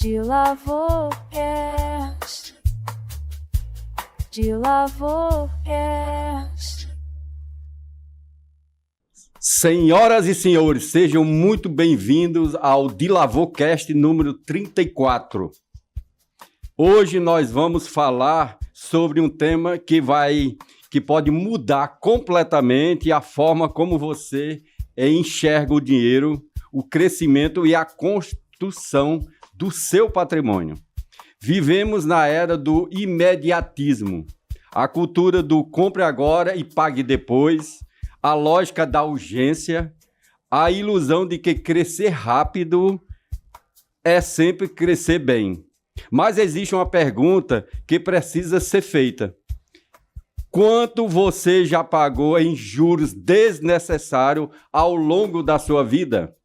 DilaVoCast. Senhoras e senhores, sejam muito bem-vindos ao DilaVoCast número 34. Hoje nós vamos falar sobre um tema que pode mudar completamente a forma como você enxerga o dinheiro, o crescimento e a construção do seu patrimônio. Vivemos na era do imediatismo, a cultura do compre agora e pague depois, a lógica da urgência, a ilusão de que crescer rápido é sempre crescer bem. Mas existe uma pergunta que precisa ser feita. Quanto você já pagou em juros desnecessários ao longo da sua vida?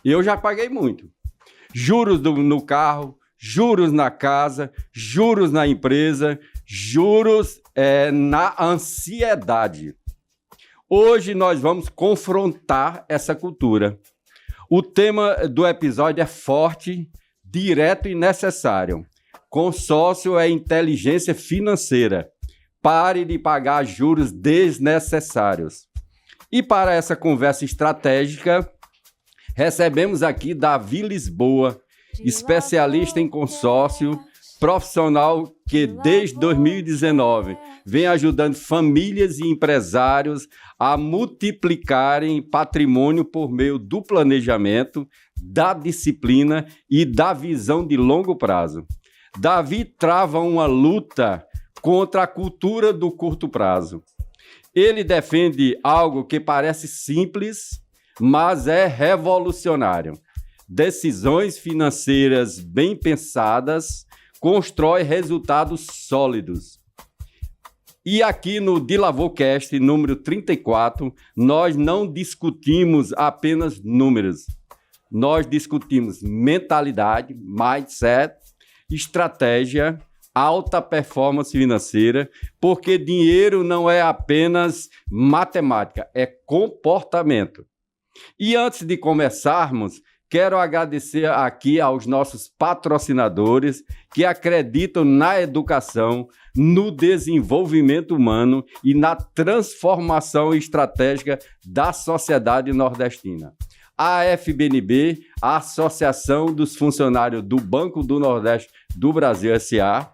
Eu já paguei muito. Juros no carro, juros na casa, juros na empresa, juros na ansiedade. Hoje nós vamos confrontar essa cultura. O tema do episódio é forte, direto e necessário. Consórcio é inteligência financeira. Pare de pagar juros desnecessários. E para essa conversa estratégica, recebemos aqui Davi Lisboa, especialista em consórcio, profissional que desde 2019 vem ajudando famílias e empresários a multiplicarem patrimônio por meio do planejamento, da disciplina e da visão de longo prazo. Davi trava uma luta contra a cultura do curto prazo. Ele defende algo que parece simples, mas é revolucionário. Decisões financeiras bem pensadas constroem resultados sólidos. E aqui no DilaVoCast número 34, nós não discutimos apenas números. Nós discutimos mentalidade, mindset, estratégia, alta performance financeira, porque dinheiro não é apenas matemática, é comportamento. E antes de começarmos, quero agradecer aqui aos nossos patrocinadores que acreditam na educação, no desenvolvimento humano e na transformação estratégica da sociedade nordestina. A FBNB, a Associação dos Funcionários do Banco do Nordeste do Brasil S.A.,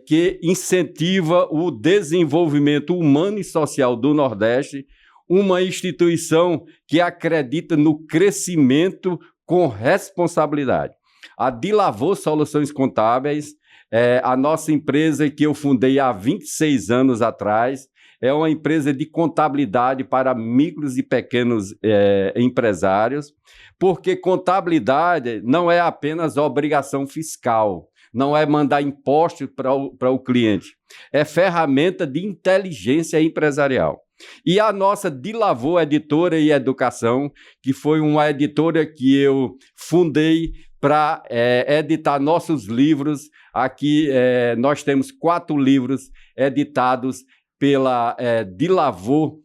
que incentiva o desenvolvimento humano e social do Nordeste, uma instituição que acredita no crescimento com responsabilidade. A DilaVo Soluções Contábeis, a nossa empresa que eu fundei há 26 anos atrás, é uma empresa de contabilidade para micros e pequenos empresários, porque contabilidade não é apenas obrigação fiscal, não é mandar imposto para o cliente, é ferramenta de inteligência empresarial. E a nossa DilaVo Editora e Educação, que foi uma editora que eu fundei para editar nossos livros. Aqui nós temos 4 livros editados pela DilaVo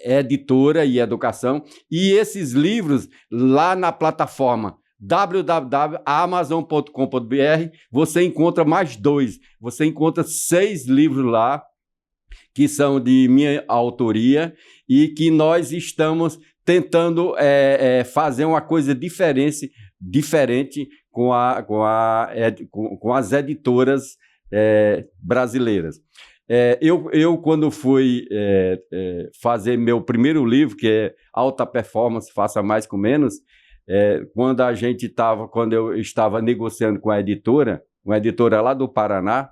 Editora e Educação. E esses livros, lá na plataforma www.amazon.com.br, você encontra mais 2. Você encontra 6 livros lá, que são de minha autoria e que nós estamos tentando fazer uma coisa diferente com as editoras brasileiras. Eu quando fui fazer meu primeiro livro, que é Alta Performance, Faça Mais com Menos, quando eu estava negociando com a editora, uma editora lá do Paraná,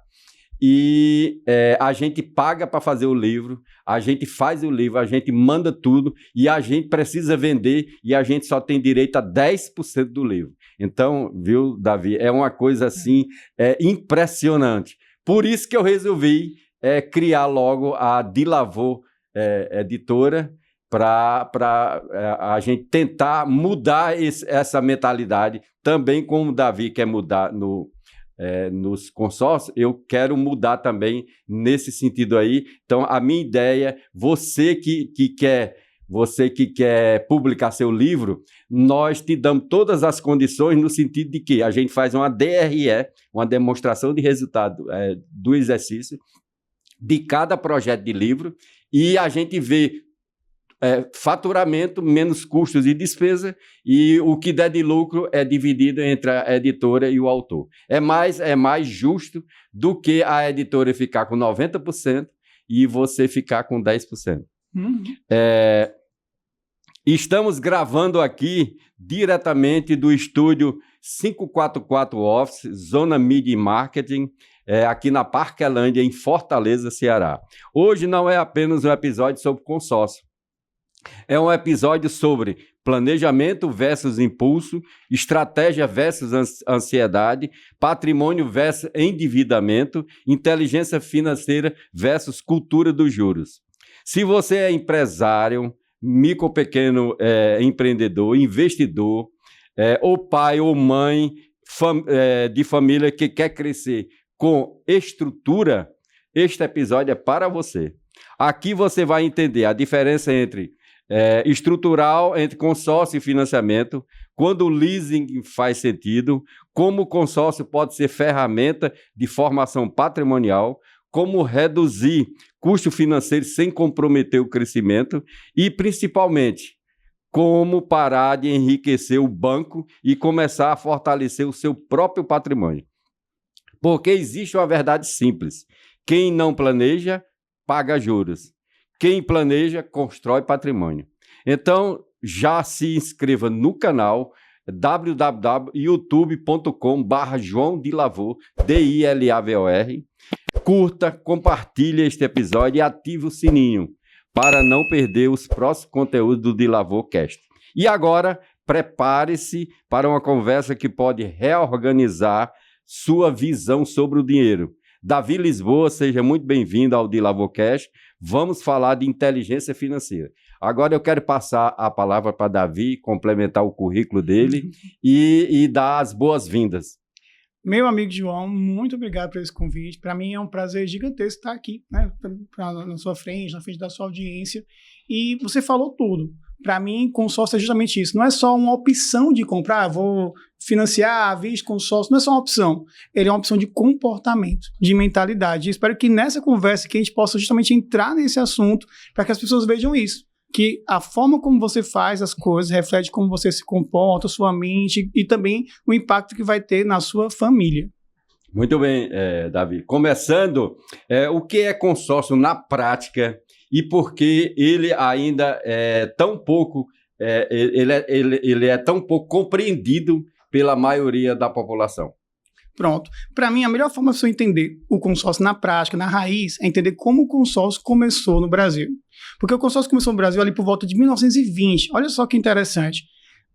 e a gente paga para fazer o livro, a gente faz o livro, a gente manda tudo e a gente precisa vender e a gente só tem direito a 10% do livro. Então, viu, Davi, é uma coisa assim impressionante. Por isso que eu resolvi criar logo a DilaVo Editora para a gente tentar mudar essa mentalidade, também como o Davi quer mudar nos consórcios, eu quero mudar também nesse sentido aí. Então, a minha ideia, você que quer você que quer publicar seu livro, nós te damos todas as condições no sentido de que a gente faz uma DRE, uma demonstração de resultado do exercício de cada projeto de livro, e a gente vê faturamento menos custos e despesa, e o que der de lucro é dividido entre a editora e o autor. É mais justo do que a editora ficar com 90% e você ficar com 10%. Estamos gravando aqui diretamente do estúdio 544 Office, Zona Media e Marketing, aqui na Parquelândia, em Fortaleza, Ceará. Hoje não é apenas um episódio sobre consórcio. É um episódio sobre planejamento versus impulso, estratégia versus ansiedade, patrimônio versus endividamento, inteligência financeira versus cultura dos juros. Se você é empresário, micro ou pequeno empreendedor, investidor, ou pai ou mãe de família que quer crescer com estrutura, este episódio é para você. Aqui você vai entender a diferença entre estrutural, entre consórcio e financiamento, quando o leasing faz sentido, como o consórcio pode ser ferramenta de formação patrimonial, como reduzir custo financeiro sem comprometer o crescimento e, principalmente, como parar de enriquecer o banco e começar a fortalecer o seu próprio patrimônio. Porque existe uma verdade simples: quem não planeja, paga juros. Quem planeja, constrói patrimônio. Então, já se inscreva no canal www.youtube.com/João Dilavor, D-I-L-A-V-O-R. Curta, compartilhe este episódio e ative o sininho para não perder os próximos conteúdos do Dilavor Cast. E agora, prepare-se para uma conversa que pode reorganizar sua visão sobre o dinheiro. Davi Lisboa, seja muito bem-vindo ao Dilavor Cast. Vamos falar de inteligência financeira. Agora eu quero passar a palavra para Davi, complementar o currículo dele e dar as boas-vindas. Meu amigo João, muito obrigado por esse convite. Para mim é um prazer gigantesco estar aqui, né, na sua frente, na frente da sua audiência. E você falou tudo. Para mim, consórcio é justamente isso. Não é só uma opção de comprar, vou financiar, visto consórcio. Não é só uma opção. Ele é uma opção de comportamento, de mentalidade. E espero que nessa conversa que a gente possa justamente entrar nesse assunto para que as pessoas vejam isso. Que a forma como você faz as coisas reflete como você se comporta, sua mente e também o impacto que vai ter na sua família. Muito bem, Davi. Começando, o que é consórcio na prática e por que ele ainda é tão pouco, ele é tão pouco compreendido pela maioria da população? Pronto. Para mim, a melhor forma de você entender o consórcio na prática, na raiz, é entender como o consórcio começou no Brasil. Porque o consórcio começou no Brasil ali por volta de 1920. Olha só que interessante.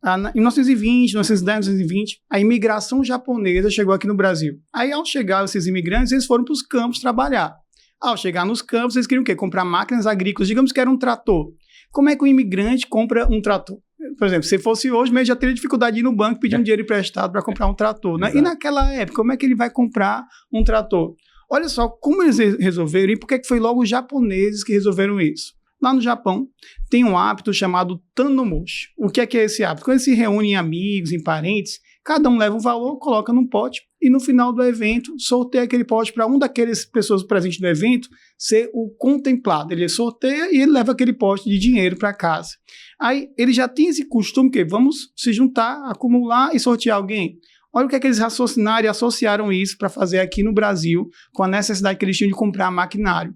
Em 1920, 1910, 1920, a imigração japonesa chegou aqui no Brasil. Aí, ao chegar esses imigrantes, eles foram para os campos trabalhar. Ao chegar nos campos, eles queriam o quê? Comprar máquinas agrícolas. Digamos que era um trator. Como é que o imigrante compra um trator? Por exemplo, se fosse hoje, mesmo já teria dificuldade de ir no banco pedir um dinheiro emprestado para comprar um trator, né? E naquela época, como é que ele vai comprar um trator? Olha só como eles resolveram e por que foi logo os japoneses que resolveram isso. Lá no Japão, tem um hábito chamado Tannomoshi. O que é esse hábito? Quando eles se reúnem em amigos, em parentes, cada um leva um valor, coloca num pote e no final do evento sorteia aquele pote para um daquelas pessoas presentes no evento ser o contemplado. Ele sorteia e ele leva aquele pote de dinheiro para casa. Aí ele já tem esse costume que vamos se juntar, acumular e sortear alguém. Olha o que é que eles raciocinaram e associaram isso para fazer aqui no Brasil com a necessidade que eles tinham de comprar maquinário.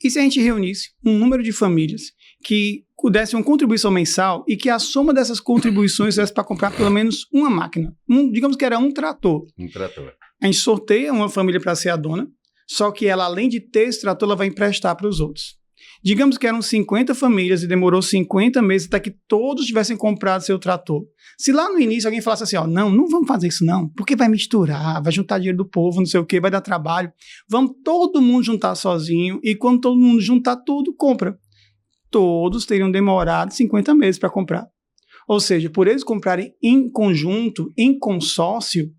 E se a gente reunisse um número de famílias que dessem uma contribuição mensal e que a soma dessas contribuições desse para comprar pelo menos uma máquina, digamos que era um trator. Um trator. A gente sorteia uma família para ser a dona, só que ela, além de ter esse trator, ela vai emprestar para os outros. Digamos que eram 50 famílias e demorou 50 meses até que todos tivessem comprado seu trator. Se lá no início alguém falasse assim, não vamos fazer isso não, porque vai misturar, vai juntar dinheiro do povo, não sei o que, vai dar trabalho. Vamos todo mundo juntar sozinho e quando todo mundo juntar tudo, compra. Todos teriam demorado 50 meses para comprar. Ou seja, por eles comprarem em conjunto, em consórcio,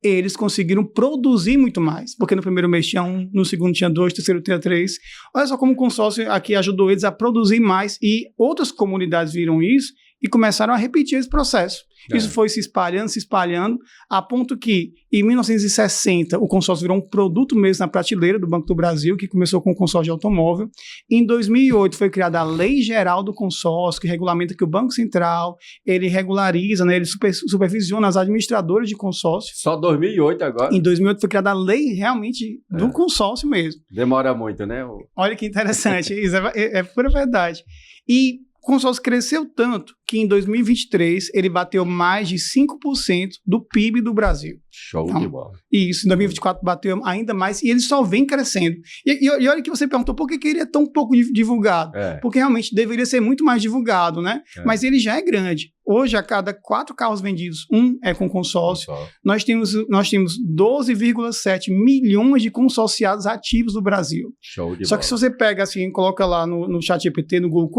eles conseguiram produzir muito mais, porque no primeiro mês tinha 1, no segundo tinha 2, no terceiro tinha 3. Olha só como o consórcio aqui ajudou eles a produzir mais, e outras comunidades viram isso e começaram a repetir esse processo. Isso foi se espalhando, a ponto que, em 1960, o consórcio virou um produto mesmo na prateleira do Banco do Brasil, que começou com o consórcio de automóvel. Em 2008, foi criada a Lei Geral do Consórcio, que regulamenta que o Banco Central, ele regulariza, né, ele supervisiona as administradoras de consórcio. Só 2008 agora? Em 2008 foi criada a lei realmente do consórcio mesmo. Demora muito, né? Olha que interessante, isso é pura verdade. E o consórcio cresceu tanto que em 2023 ele bateu mais de 5% do PIB do Brasil. Show de bola. Isso, em 2024 bateu ainda mais e ele só vem crescendo. E olha que você perguntou por que ele é tão pouco divulgado. Porque realmente deveria ser muito mais divulgado, né? Mas ele já é grande. Hoje, a cada 4 carros vendidos, 1 é com consórcio. Nós temos 12,7 milhões de consorciados ativos no Brasil. Show de bola. Só que se você pega assim, coloca lá no ChatGPT, no Google,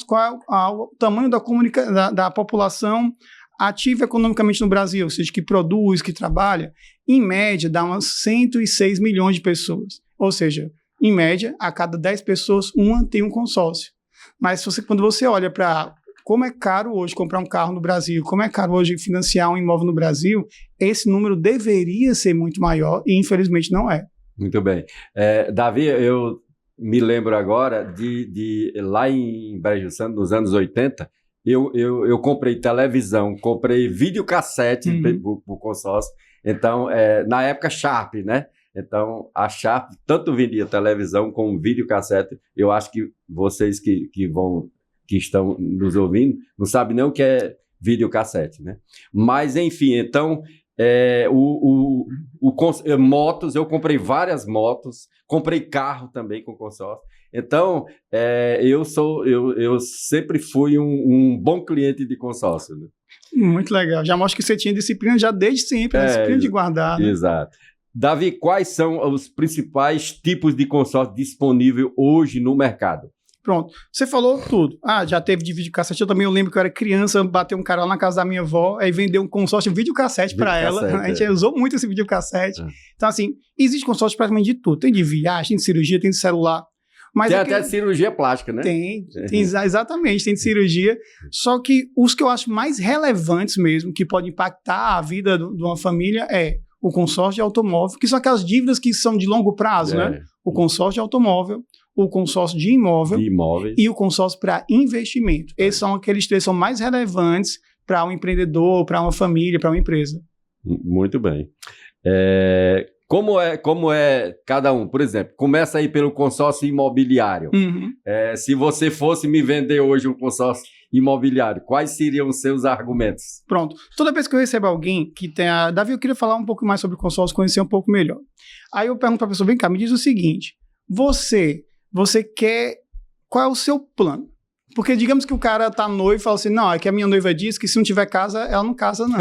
qual é o tamanho da população ativa economicamente no Brasil, ou seja, que produz, que trabalha, em média dá umas 106 milhões de pessoas. Ou seja, em média, a cada 10 pessoas, uma tem um consórcio. Mas quando você olha para como é caro hoje comprar um carro no Brasil, como é caro hoje financiar um imóvel no Brasil, esse número deveria ser muito maior e infelizmente não é. Muito bem. Davi, eu me lembro agora de lá em Brejo Santo, nos anos 80, eu comprei televisão, comprei videocassete pro consórcio. Então, na época, Sharp, né? Então, a Sharp tanto vendia televisão como videocassete. Eu acho que vocês que estão nos ouvindo não sabem nem o que é videocassete, né? Mas, enfim, então, motos, eu comprei várias motos, comprei carro também com consórcio. Então, eu sempre fui um bom cliente de consórcio, né? Muito legal. Já mostra que você tinha disciplina já desde sempre, disciplina de guardar. Né? Exato. Davi, quais são os principais tipos de consórcio disponíveis hoje no mercado? Pronto, você falou tudo. Já teve de videocassete. Eu lembro que eu era criança, bateu um cara lá na casa da minha avó, aí vendeu um consórcio de videocassete para ela. A gente usou muito esse videocassete. Então, assim, existe consórcio praticamente de tudo. Tem de viagem, tem de cirurgia, tem de celular. Mas tem até de cirurgia plástica, né? Tem exatamente, tem de cirurgia. Só que os que eu acho mais relevantes mesmo, que podem impactar a vida de uma família, é o consórcio de automóvel, que são aquelas dívidas que são de longo prazo, né? O consórcio de automóvel, o consórcio de imóvel e o consórcio para investimento. Esses são aqueles 3 que são mais relevantes para um empreendedor, para uma família, para uma empresa. Muito bem. Como é cada um? Por exemplo, começa aí pelo consórcio imobiliário. Se você fosse me vender hoje um consórcio imobiliário, quais seriam os seus argumentos? Pronto. Toda vez que eu recebo alguém que tem Davi, eu queria falar um pouco mais sobre o consórcio, conhecer um pouco melhor. Aí eu pergunto para a pessoa, vem cá, me diz o seguinte, você quer... Qual é o seu plano? Porque digamos que o cara tá noivo e fala assim, não, é que a minha noiva disse que se não tiver casa, ela não casa não.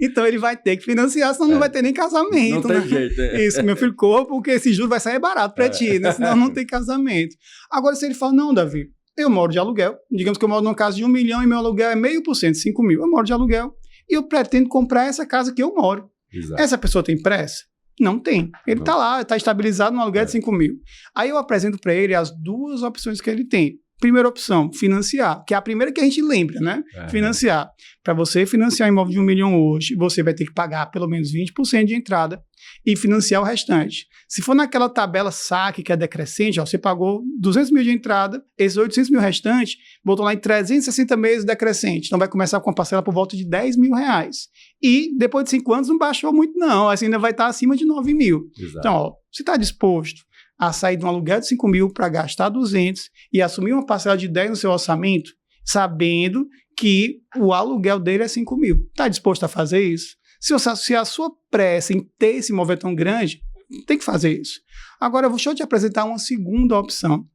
Então ele vai ter que financiar, senão não vai ter nem casamento. Não tem jeito. Isso, meu filho, porque esse juro vai sair barato pra ti, né? Senão não tem casamento. Agora se ele fala, não, Davi, eu moro de aluguel, digamos que eu moro numa casa de 1 milhão e meu aluguel é 0,5%, 5 mil, eu moro de aluguel e eu pretendo comprar essa casa que eu moro. Exato. Essa pessoa tem pressa? Não tem. Ele está lá, está estabilizado no aluguel de 5 mil. Aí eu apresento para ele as 2 opções que ele tem. Primeira opção, financiar, que é a primeira que a gente lembra, né? Financiar. Para você financiar um imóvel de 1 milhão hoje, você vai ter que pagar pelo menos 20% de entrada e financiar o restante. Se for naquela tabela saque que é decrescente, você pagou 200 mil de entrada, esses 800 mil restantes, botou lá em 360 meses decrescente. Então vai começar com uma parcela por volta de 10 mil reais. E depois de 5 anos não baixou muito não, assim, ainda vai estar acima de 9 mil. Exato. Então, você está disposto a sair de um aluguel de 5 mil para gastar 200 e assumir uma parcela de 10 no seu orçamento, sabendo que o aluguel dele é 5 mil. Está disposto a fazer isso? Se a sua pressa em ter esse imóvel é tão grande, tem que fazer isso. Agora, deixa eu te apresentar uma segunda opção.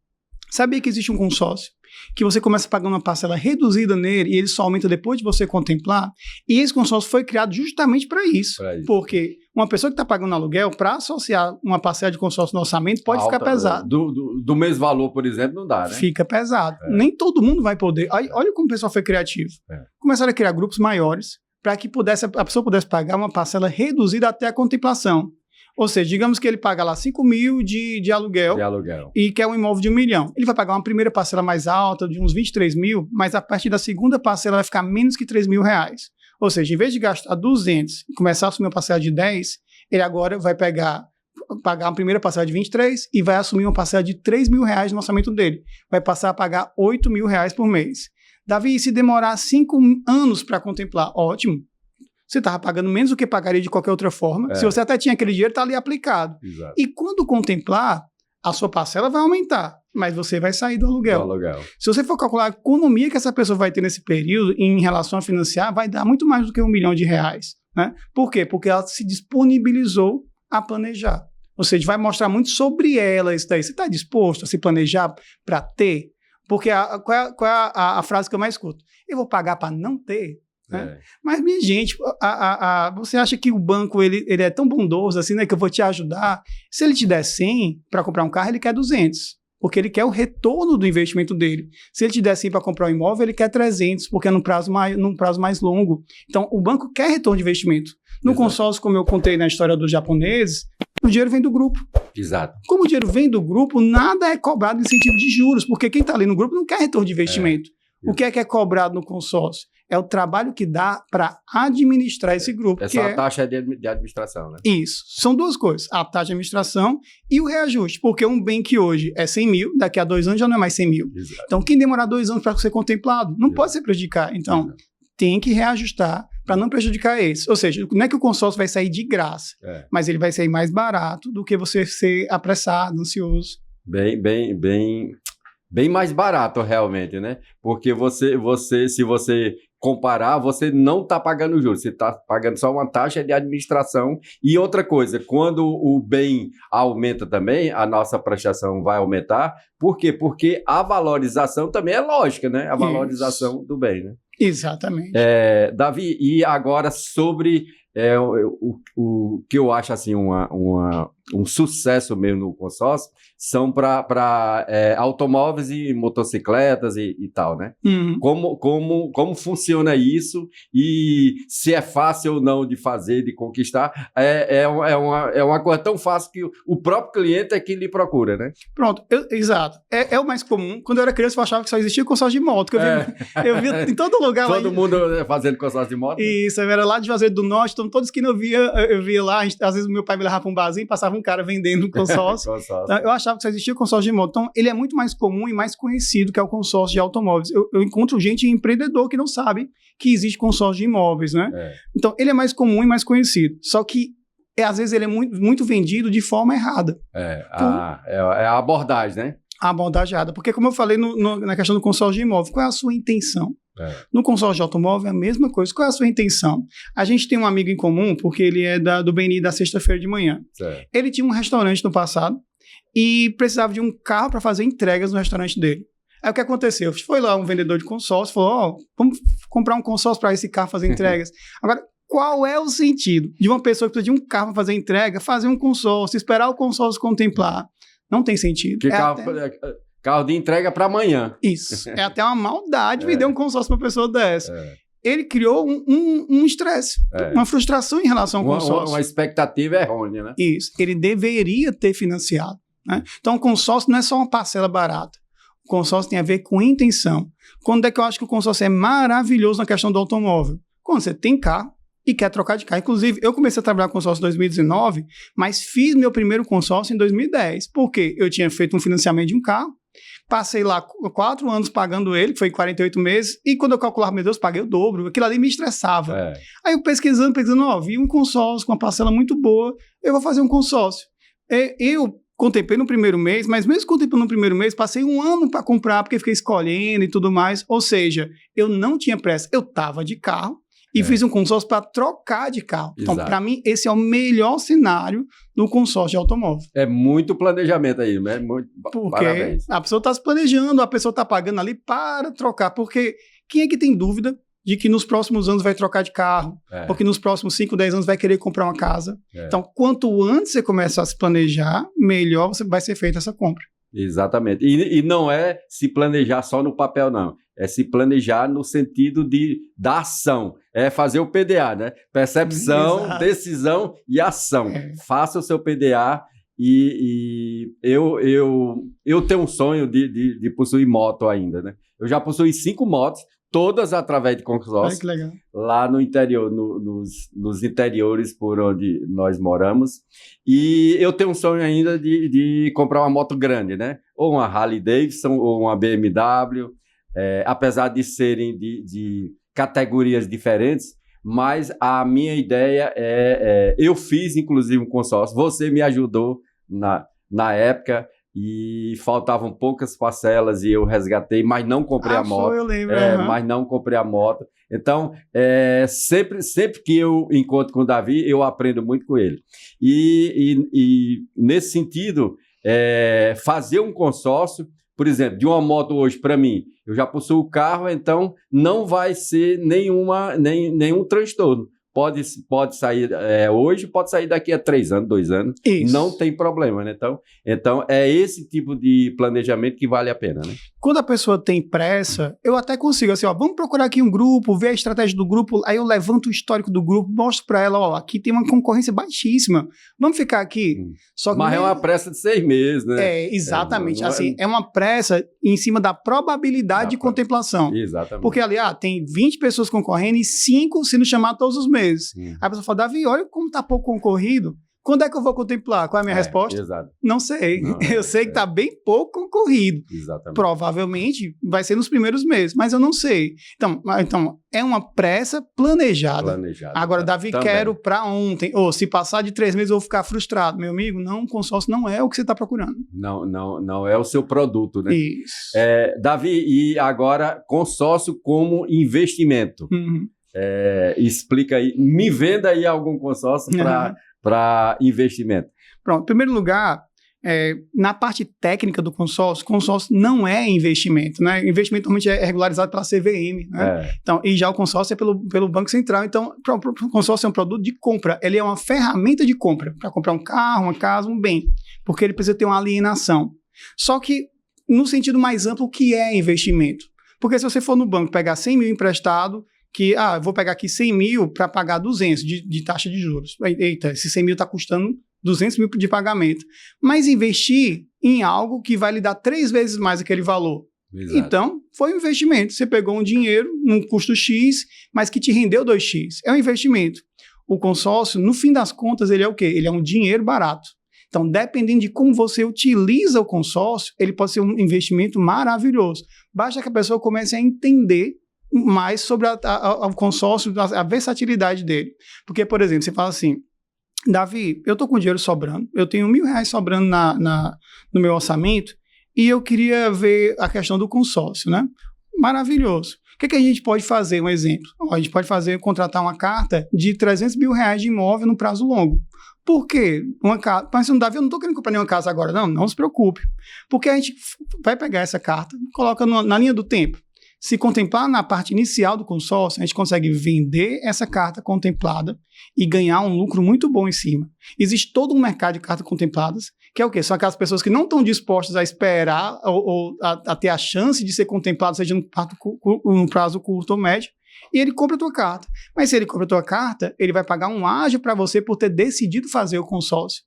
Sabia que existe um consórcio que você começa pagando uma parcela reduzida nele e ele só aumenta depois de você contemplar? E esse consórcio foi criado justamente para isso. Porque uma pessoa que está pagando aluguel, para associar uma parcela de consórcio no orçamento, pode ficar pesado. Do mesmo valor, por exemplo, não dá, né? Fica pesado. Nem todo mundo vai poder. Olha como o pessoal foi criativo. Começaram a criar grupos maiores, para que a pessoa pudesse pagar uma parcela reduzida até a contemplação. Ou seja, digamos que ele paga lá 5 mil de aluguel, e quer um imóvel de 1 milhão. Ele vai pagar uma primeira parcela mais alta, de uns 23 mil, mas a partir da segunda parcela vai ficar menos que 3 mil reais. Ou seja, em vez de gastar 200 e começar a assumir uma parcela de 10, ele agora vai pagar uma primeira parcela de 23 e vai assumir uma parcela de 3 mil reais no orçamento dele. Vai passar a pagar 8 mil reais por mês. Davi, se demorar 5 anos para contemplar, ótimo. Você estava pagando menos do que pagaria de qualquer outra forma. Se você até tinha aquele dinheiro, está ali aplicado. Exato. E quando contemplar, a sua parcela vai aumentar, mas você vai sair do aluguel. Se você for calcular a economia que essa pessoa vai ter nesse período em relação a financiar, vai dar muito mais do que 1 milhão de reais. Né? Por quê? Porque ela se disponibilizou a planejar. Ou seja, vai mostrar muito sobre ela isso daí. Você está disposto a se planejar para ter? Porque qual é a frase que eu mais escuto? Eu vou pagar para não ter? Né? Mas, minha gente, você acha que o banco ele é tão bondoso assim, né, que eu vou te ajudar? Se ele te der 100 para comprar um carro, ele quer 200, porque ele quer o retorno do investimento dele. Se ele te der 100 para comprar um imóvel, ele quer 300, porque é num prazo mais longo. Então, o banco quer retorno de investimento. No consórcio, como eu contei na história dos japoneses, o dinheiro vem do grupo. Exato. Como o dinheiro vem do grupo, nada é cobrado em sentido de juros, porque quem está ali no grupo não quer retorno de investimento. O que é cobrado no consórcio? É o trabalho que dá para administrar esse grupo. Essa é a taxa de administração, né? Isso. São duas coisas. A taxa de administração e o reajuste. Porque um bem que hoje é 100 mil, daqui a 2 anos já não é mais 100 mil. Exato. Então, quem demorar 2 anos para ser contemplado, não pode se prejudicar. Então, tem que reajustar para não prejudicar esse. Ou seja, não é que o consórcio vai sair de graça, mas ele vai sair mais barato do que você ser apressado, ansioso. Bem mais barato, realmente, né? Porque se você comparar, você não está pagando juros, você está pagando só uma taxa de administração. E outra coisa, quando o bem aumenta também, a nossa prestação vai aumentar. Por quê? Porque a valorização também é lógica, né? A valorização do bem, né? Exatamente. Davi, e agora sobre o que eu acho assim um sucesso mesmo no consórcio são para automóveis e motocicletas e tal, né? Como funciona isso e se é fácil ou não de fazer, de conquistar. É uma coisa tão fácil que o próprio cliente é que lhe procura, né? Pronto, exato. É o mais comum. Quando eu era criança eu achava que só existia consórcio de moto, que eu vi em todo lugar. Todo mundo fazendo consórcio de moto? Isso, eu era lá de Juazeiro do Norte, então todos que eu via lá, às vezes meu pai me levava para um barzinho, passava um cara vendendo consórcio. Então, eu achava que só existia consórcio de moto. Então, ele é muito mais comum e mais conhecido que é o consórcio de automóveis. Eu encontro gente empreendedor que não sabe que existe consórcio de imóveis, né? Então, ele é mais comum e mais conhecido. Só que, às vezes, ele é muito vendido de forma errada. É a abordagem, né? A abordagem errada. Porque, como eu falei na questão do consórcio de imóvel, qual é a sua intenção? No consórcio de automóvel é a mesma coisa. Qual é a sua intenção? A gente tem um amigo em comum, porque ele é do BNI da sexta-feira de manhã. Ele tinha um restaurante no passado e precisava de um carro para fazer entregas no restaurante dele. Aí o que aconteceu? Foi lá um vendedor de consórcio, falou, vamos comprar um consórcio para esse carro fazer entregas. Agora, qual é o sentido de uma pessoa que precisa de um carro para fazer entrega, fazer um consórcio, esperar o consórcio contemplar? Não tem sentido. Carro de entrega para amanhã. Isso. É até uma maldade vender um consórcio para uma pessoa dessa. Ele criou um estresse, uma frustração em relação ao consórcio. Uma expectativa errônea, né? Isso. Ele deveria ter financiado. Né? Então, o consórcio não é só uma parcela barata. O consórcio tem a ver com intenção. Quando é que eu acho que o consórcio é maravilhoso na questão do automóvel? Quando você tem carro e quer trocar de carro. Inclusive, eu comecei a trabalhar com consórcio em 2019, mas fiz meu primeiro consórcio em 2010. Por quê? Eu tinha feito um financiamento de um carro, passei lá 4 anos pagando ele, que foi 48 meses, e quando eu calculava, meu Deus, paguei o dobro. Aquilo ali me estressava. Aí eu pesquisando, vi um consórcio com uma parcela muito boa, eu vou fazer um consórcio. Eu contemplei no primeiro mês, mas mesmo contemplando no primeiro mês, passei 1 ano para comprar, porque fiquei escolhendo e tudo mais. Ou seja, eu não tinha pressa. Eu estava de carro e fiz um consórcio para trocar de carro. Então, para mim, esse é o melhor cenário do consórcio de automóvel. É muito planejamento aí, né? Porque parabéns. A pessoa está se planejando, a pessoa está pagando ali para trocar. Porque quem é que tem dúvida de que nos próximos anos vai trocar de carro, ou que nos próximos 5, 10 anos vai querer comprar uma casa? Então, quanto antes você começar a se planejar, melhor vai ser feita essa compra. Exatamente. E não é se planejar só no papel, não. É se planejar no sentido da ação. É fazer o PDA, né? Percepção, Exato. decisão e ação. Faça o seu PDA e eu tenho um sonho de possuir moto ainda, né? Eu já possuí 5 motos, todas através de Olha consórcio, que legal. lá no interior, nos interiores por onde nós moramos. E eu tenho um sonho ainda de comprar uma moto grande, né? Ou uma Harley Davidson, ou uma BMW, apesar de serem de categorias diferentes, mas a minha ideia eu fiz inclusive um consórcio, você me ajudou na época, e faltavam poucas parcelas e eu resgatei, mas não comprei a moto. Eu lembro. Mas não comprei a moto. Então, sempre que eu encontro com o Davi, eu aprendo muito com ele. E nesse sentido, fazer um consórcio, por exemplo, de uma moto hoje, para mim, eu já possuo o carro, então não vai ser nenhum transtorno. Pode sair hoje, pode sair daqui a 3 anos, 2 anos. Isso. Não tem problema, né? Então, é esse tipo de planejamento que vale a pena, né? Quando a pessoa tem pressa, eu até consigo, assim, ó, vamos procurar aqui um grupo, ver a estratégia do grupo, aí eu levanto o histórico do grupo, mostro para ela, ó, aqui tem uma concorrência baixíssima, vamos ficar aqui. Só que mas é uma pressa de 6 meses, né? Exatamente, é uma pressa em cima da probabilidade de contemplação. Exatamente. Porque ali, tem 20 pessoas concorrendo e 5 sendo chamadas todos os meses. Aí a pessoa fala, Davi, olha como tá pouco concorrido. Quando é que eu vou contemplar? Qual é a minha resposta? Exato. Não sei. Eu sei que tá bem pouco concorrido. Exatamente. Provavelmente vai ser nos primeiros meses, mas eu não sei. Então é uma pressa planejada. Agora, Davi, também. Quero para ontem. Ou se passar de 3 meses eu vou ficar frustrado. Meu amigo, não, consórcio não é o que você está procurando. Não é o seu produto, né? Isso. Davi, e agora consórcio como investimento. Explica aí, me venda aí algum consórcio para investimento. Pronto, em primeiro lugar, na parte técnica do consórcio não é investimento, né? Investimento normalmente é regularizado pela CVM, né? Então, e já o consórcio é pelo Banco Central. Então, o consórcio é um produto de compra, ele é uma ferramenta de compra, para comprar um carro, uma casa, um bem, porque ele precisa ter uma alienação. Só que, no sentido mais amplo, o que é investimento? Porque se você for no banco pegar 100 mil emprestado, eu vou pegar aqui 100 mil para pagar 200 de taxa de juros. Eita, esse 100 mil está custando 200 mil de pagamento. Mas investir em algo que vai lhe dar 3 vezes mais aquele valor. Exato. Então, foi um investimento. Você pegou um dinheiro num custo X, mas que te rendeu 2X. É um investimento. O consórcio, no fim das contas, ele é o quê? Ele é um dinheiro barato. Então, dependendo de como você utiliza o consórcio, ele pode ser um investimento maravilhoso. Basta que a pessoa comece a entender mais sobre o consórcio, a versatilidade dele. Porque, por exemplo, você fala assim, Davi, eu estou com dinheiro sobrando, eu tenho R$1.000 sobrando no meu orçamento e eu queria ver a questão do consórcio, né? Maravilhoso. O que a gente pode fazer? Um exemplo. A gente pode contratar uma carta de R$300 mil de imóvel no prazo longo. Por quê? Mas, Davi, eu não estou querendo comprar nenhuma casa agora. Não se preocupe. Porque a gente vai pegar essa carta, coloca na linha do tempo. Se contemplar na parte inicial do consórcio, a gente consegue vender essa carta contemplada e ganhar um lucro muito bom em cima. Existe todo um mercado de cartas contempladas, que é o quê? São aquelas pessoas que não estão dispostas a esperar ou a ter a chance de ser contemplado, seja no prazo curto ou médio, e ele compra a tua carta. Mas se ele compra a tua carta, ele vai pagar um ágio para você por ter decidido fazer o consórcio.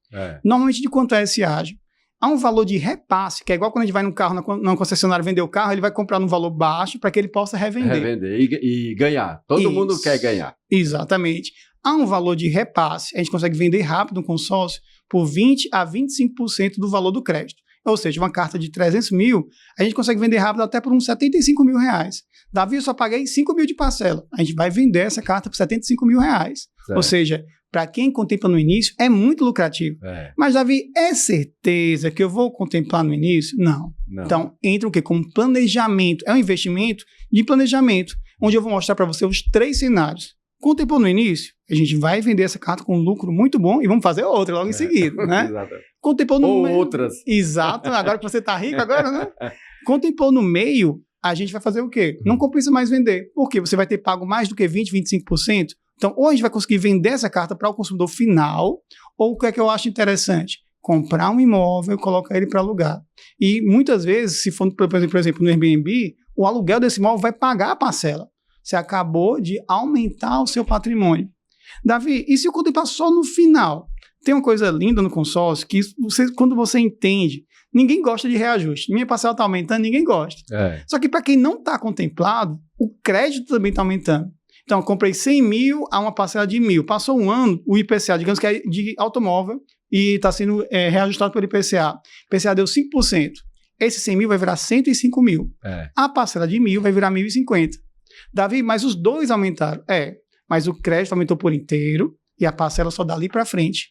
Normalmente, de quanto é esse ágio? Há um valor de repasse, que é igual quando a gente vai num carro, na concessionária vender o carro, ele vai comprar num valor baixo para que ele possa revender. E ganhar. Todo mundo quer ganhar. Exatamente. Há um valor de repasse, a gente consegue vender rápido um consórcio por 20% a 25% do valor do crédito. Ou seja, uma carta de 300 mil, a gente consegue vender rápido até por uns 75 mil reais. Davi, eu só paguei 5 mil de parcela. A gente vai vender essa carta por 75 mil reais. Certo. Ou seja, para quem contempla no início, é muito lucrativo. Mas, Davi, é certeza que eu vou contemplar no início? Não. Então, entra o quê? Como planejamento. É um investimento de planejamento, onde eu vou mostrar para você os 3 cenários. Contemplou no início, a gente vai vender essa carta com um lucro muito bom e vamos fazer outra logo em seguida, né? Contemplou no meio. Outras. Exato. Agora que você está rico, agora, né? Contemplou no meio, a gente vai fazer o quê? Não compensa mais vender. Por quê? Você vai ter pago mais do que 20%, 25%. Então, ou a gente vai conseguir vender essa carta para o consumidor final, ou o que é que eu acho interessante? Comprar um imóvel e colocar ele para alugar. E muitas vezes, se for, por exemplo, no Airbnb, o aluguel desse imóvel vai pagar a parcela. Você acabou de aumentar o seu patrimônio. Davi, e se eu contemplar só no final? Tem uma coisa linda no consórcio que quando você entende, ninguém gosta de reajuste. Minha parcela está aumentando, ninguém gosta. Só que para quem não está contemplado, o crédito também está aumentando. Então, eu comprei 100 mil a uma parcela de 1.000. Passou um ano, o IPCA, digamos que é de automóvel, e está sendo reajustado pelo IPCA. O IPCA deu 5%. Esse 100 mil vai virar 105 mil. A parcela de 1.000 vai virar 1.050. Davi, mas os dois aumentaram. Mas o crédito aumentou por inteiro e a parcela só dali para frente.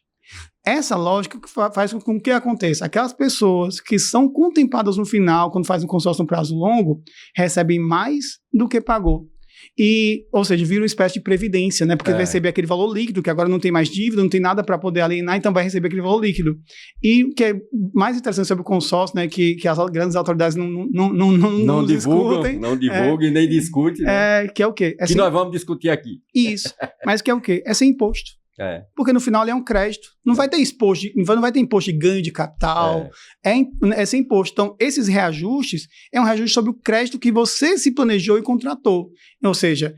Essa lógica faz com que aconteça. Aquelas pessoas que são contempladas no final, quando fazem um consórcio no prazo longo, recebem mais do que pagou. Ou seja, vira uma espécie de previdência, né? Porque vai receber aquele valor líquido, que agora não tem mais dívida, não tem nada para poder alienar, então vai receber aquele valor líquido. E o que é mais interessante sobre o consórcio, né? Que as grandes autoridades não divulgam, não divulgam e nem discutem. Né? Que é o quê? Que nós vamos discutir aqui. Isso. Mas que é o quê? É sem imposto. Porque no final ele é um crédito. Não vai ter imposto de ganho de capital. É sem imposto. Então, esses reajustes é um reajuste sobre o crédito que você se planejou e contratou. Ou seja,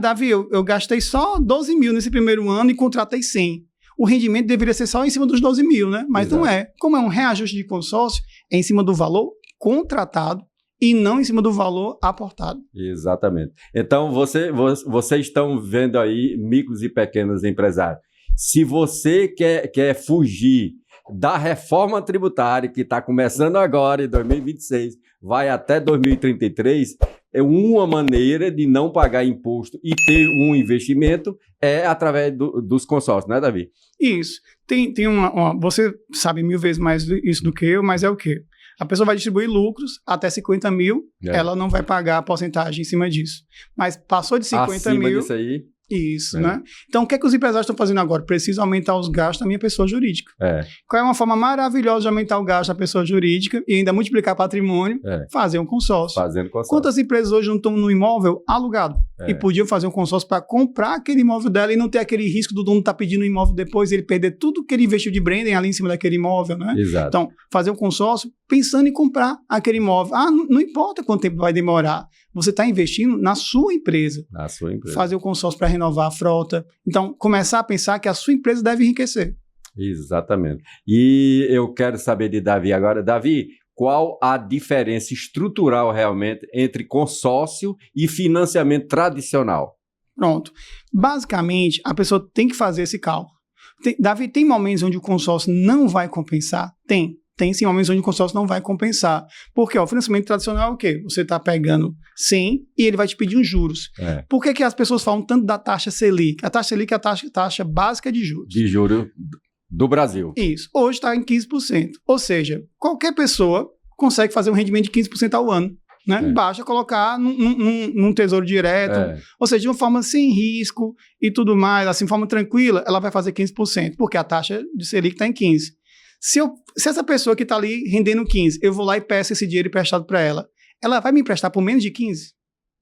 Davi, eu gastei só 12 mil nesse primeiro ano e contratei 100. O rendimento deveria ser só em cima dos 12 mil, né? Mas não é. Como é um reajuste de consórcio, é em cima do valor contratado e não em cima do valor aportado. Exatamente. Então, vocês estão vendo aí, micros e pequenos empresários. Se você quer fugir da reforma tributária, que está começando agora, em 2026, vai até 2033, é uma maneira de não pagar imposto e ter um investimento através dos consórcios, né, Davi? Isso. Tem você sabe 1000 vezes mais isso do que eu, mas é o quê? A pessoa vai distribuir lucros até 50 mil, ela não vai pagar a porcentagem em cima disso. Mas passou de 50 acima mil... disso aí... Isso, né? Então, o que é que os empresários estão fazendo agora? Precisam aumentar os gastos da minha pessoa jurídica. Qual é uma forma maravilhosa de aumentar o gasto da pessoa jurídica e ainda multiplicar patrimônio? Fazer um consórcio. Fazendo consórcio. Quantas empresas hoje não estão no imóvel alugado? E podiam fazer um consórcio para comprar aquele imóvel dela e não ter aquele risco do dono estar pedindo o imóvel depois e ele perder tudo que ele investiu de branding ali em cima daquele imóvel, né? Exato. Então, fazer um consórcio pensando em comprar aquele imóvel. Não importa quanto tempo vai demorar. Você está investindo na sua empresa. Na sua empresa. Fazer o consórcio para renovar a frota. Então, começar a pensar que a sua empresa deve enriquecer. Exatamente. E eu quero saber de Davi agora. Davi, qual a diferença estrutural realmente entre consórcio e financiamento tradicional? Pronto. Basicamente, a pessoa tem que fazer esse cálculo. Davi, tem momentos onde o consórcio não vai compensar? Tem sim momentos onde o consórcio não vai compensar. Porque o financiamento tradicional é o quê? Você está pegando 100 e ele vai te pedir uns juros. Por que as pessoas falam tanto da taxa Selic? A taxa Selic é a taxa básica de juros. De juros do Brasil. Isso. Hoje está em 15%. Ou seja, qualquer pessoa consegue fazer um rendimento de 15% ao ano. Né? Basta colocar num tesouro direto. Ou seja, de uma forma sem risco e tudo mais, assim, de forma tranquila, ela vai fazer 15%. Porque a taxa de Selic está em 15%. Se essa pessoa que está ali rendendo 15, eu vou lá e peço esse dinheiro emprestado para ela vai me emprestar por menos de 15?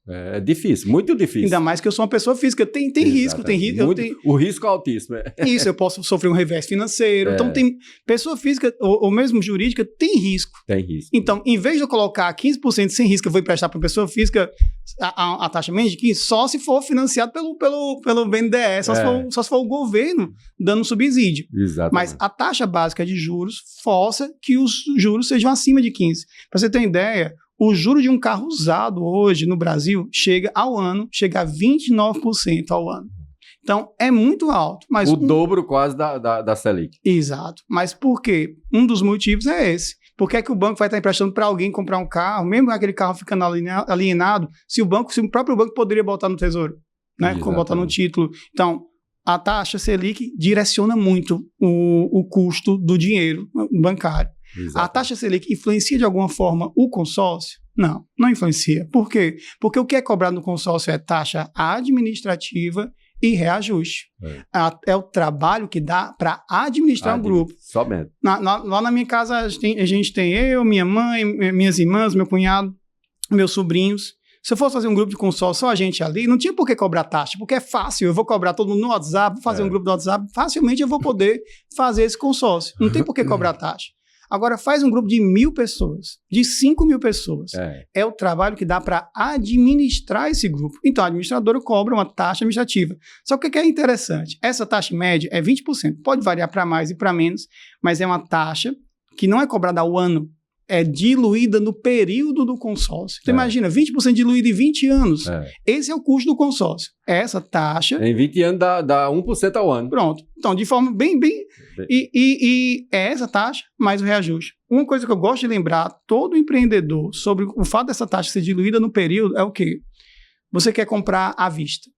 É difícil, muito difícil. Ainda mais que eu sou uma pessoa física. Tem risco, tem risco. O risco é altíssimo. Isso, eu posso sofrer um revés financeiro. Então, tem pessoa física ou mesmo jurídica tem risco. Tem risco. Então, em vez de eu colocar 15% sem risco, eu vou emprestar para uma pessoa física a taxa menos de 15%, só se for financiado pelo BNDES, só se for o governo dando subsídio. Exatamente. Mas a taxa básica de juros força que os juros sejam acima de 15%. Para você ter uma ideia, o juro de um carro usado hoje no Brasil chega a 29% ao ano. Então, é muito alto. Mas dobro quase da Selic. Exato. Mas por quê? Um dos motivos é esse. Por que é que o banco vai estar emprestando para alguém comprar um carro, mesmo aquele carro ficando alienado, se o próprio banco poderia botar no tesouro, né? Botar no título. Então, a taxa Selic direciona muito o custo do dinheiro bancário. Exato. A taxa Selic influencia de alguma forma o consórcio? Não influencia. Por quê? Porque o que é cobrado no consórcio é taxa administrativa e reajuste. É o trabalho que dá para administrar um grupo. Somente. Lá na minha casa a gente tem eu, minha mãe, minhas irmãs, meu cunhado, meus sobrinhos. Se eu fosse fazer um grupo de consórcio, só a gente ali, não tinha por que cobrar taxa, porque é fácil. Eu vou cobrar todo mundo no WhatsApp, vou fazer um grupo do WhatsApp, facilmente eu vou poder fazer esse consórcio. Não tem por que cobrar taxa. Agora, faz um grupo de 1.000 pessoas, de 5.000 pessoas. É o trabalho que dá para administrar esse grupo. Então, a administradora cobra uma taxa administrativa. Só que o que é interessante? Essa taxa média é 20%. Pode variar para mais e para menos, mas é uma taxa que não é cobrada ao ano, é diluída no período do consórcio. Então, imagina, 20% diluído em 20 anos. Esse é o custo do consórcio. Essa taxa... Em 20 anos dá 1% ao ano. Pronto. Então, de forma bem... E é essa taxa mais o reajuste. Uma coisa que eu gosto de lembrar, todo empreendedor, sobre o fato dessa taxa ser diluída no período, é o quê? Você quer comprar à vista.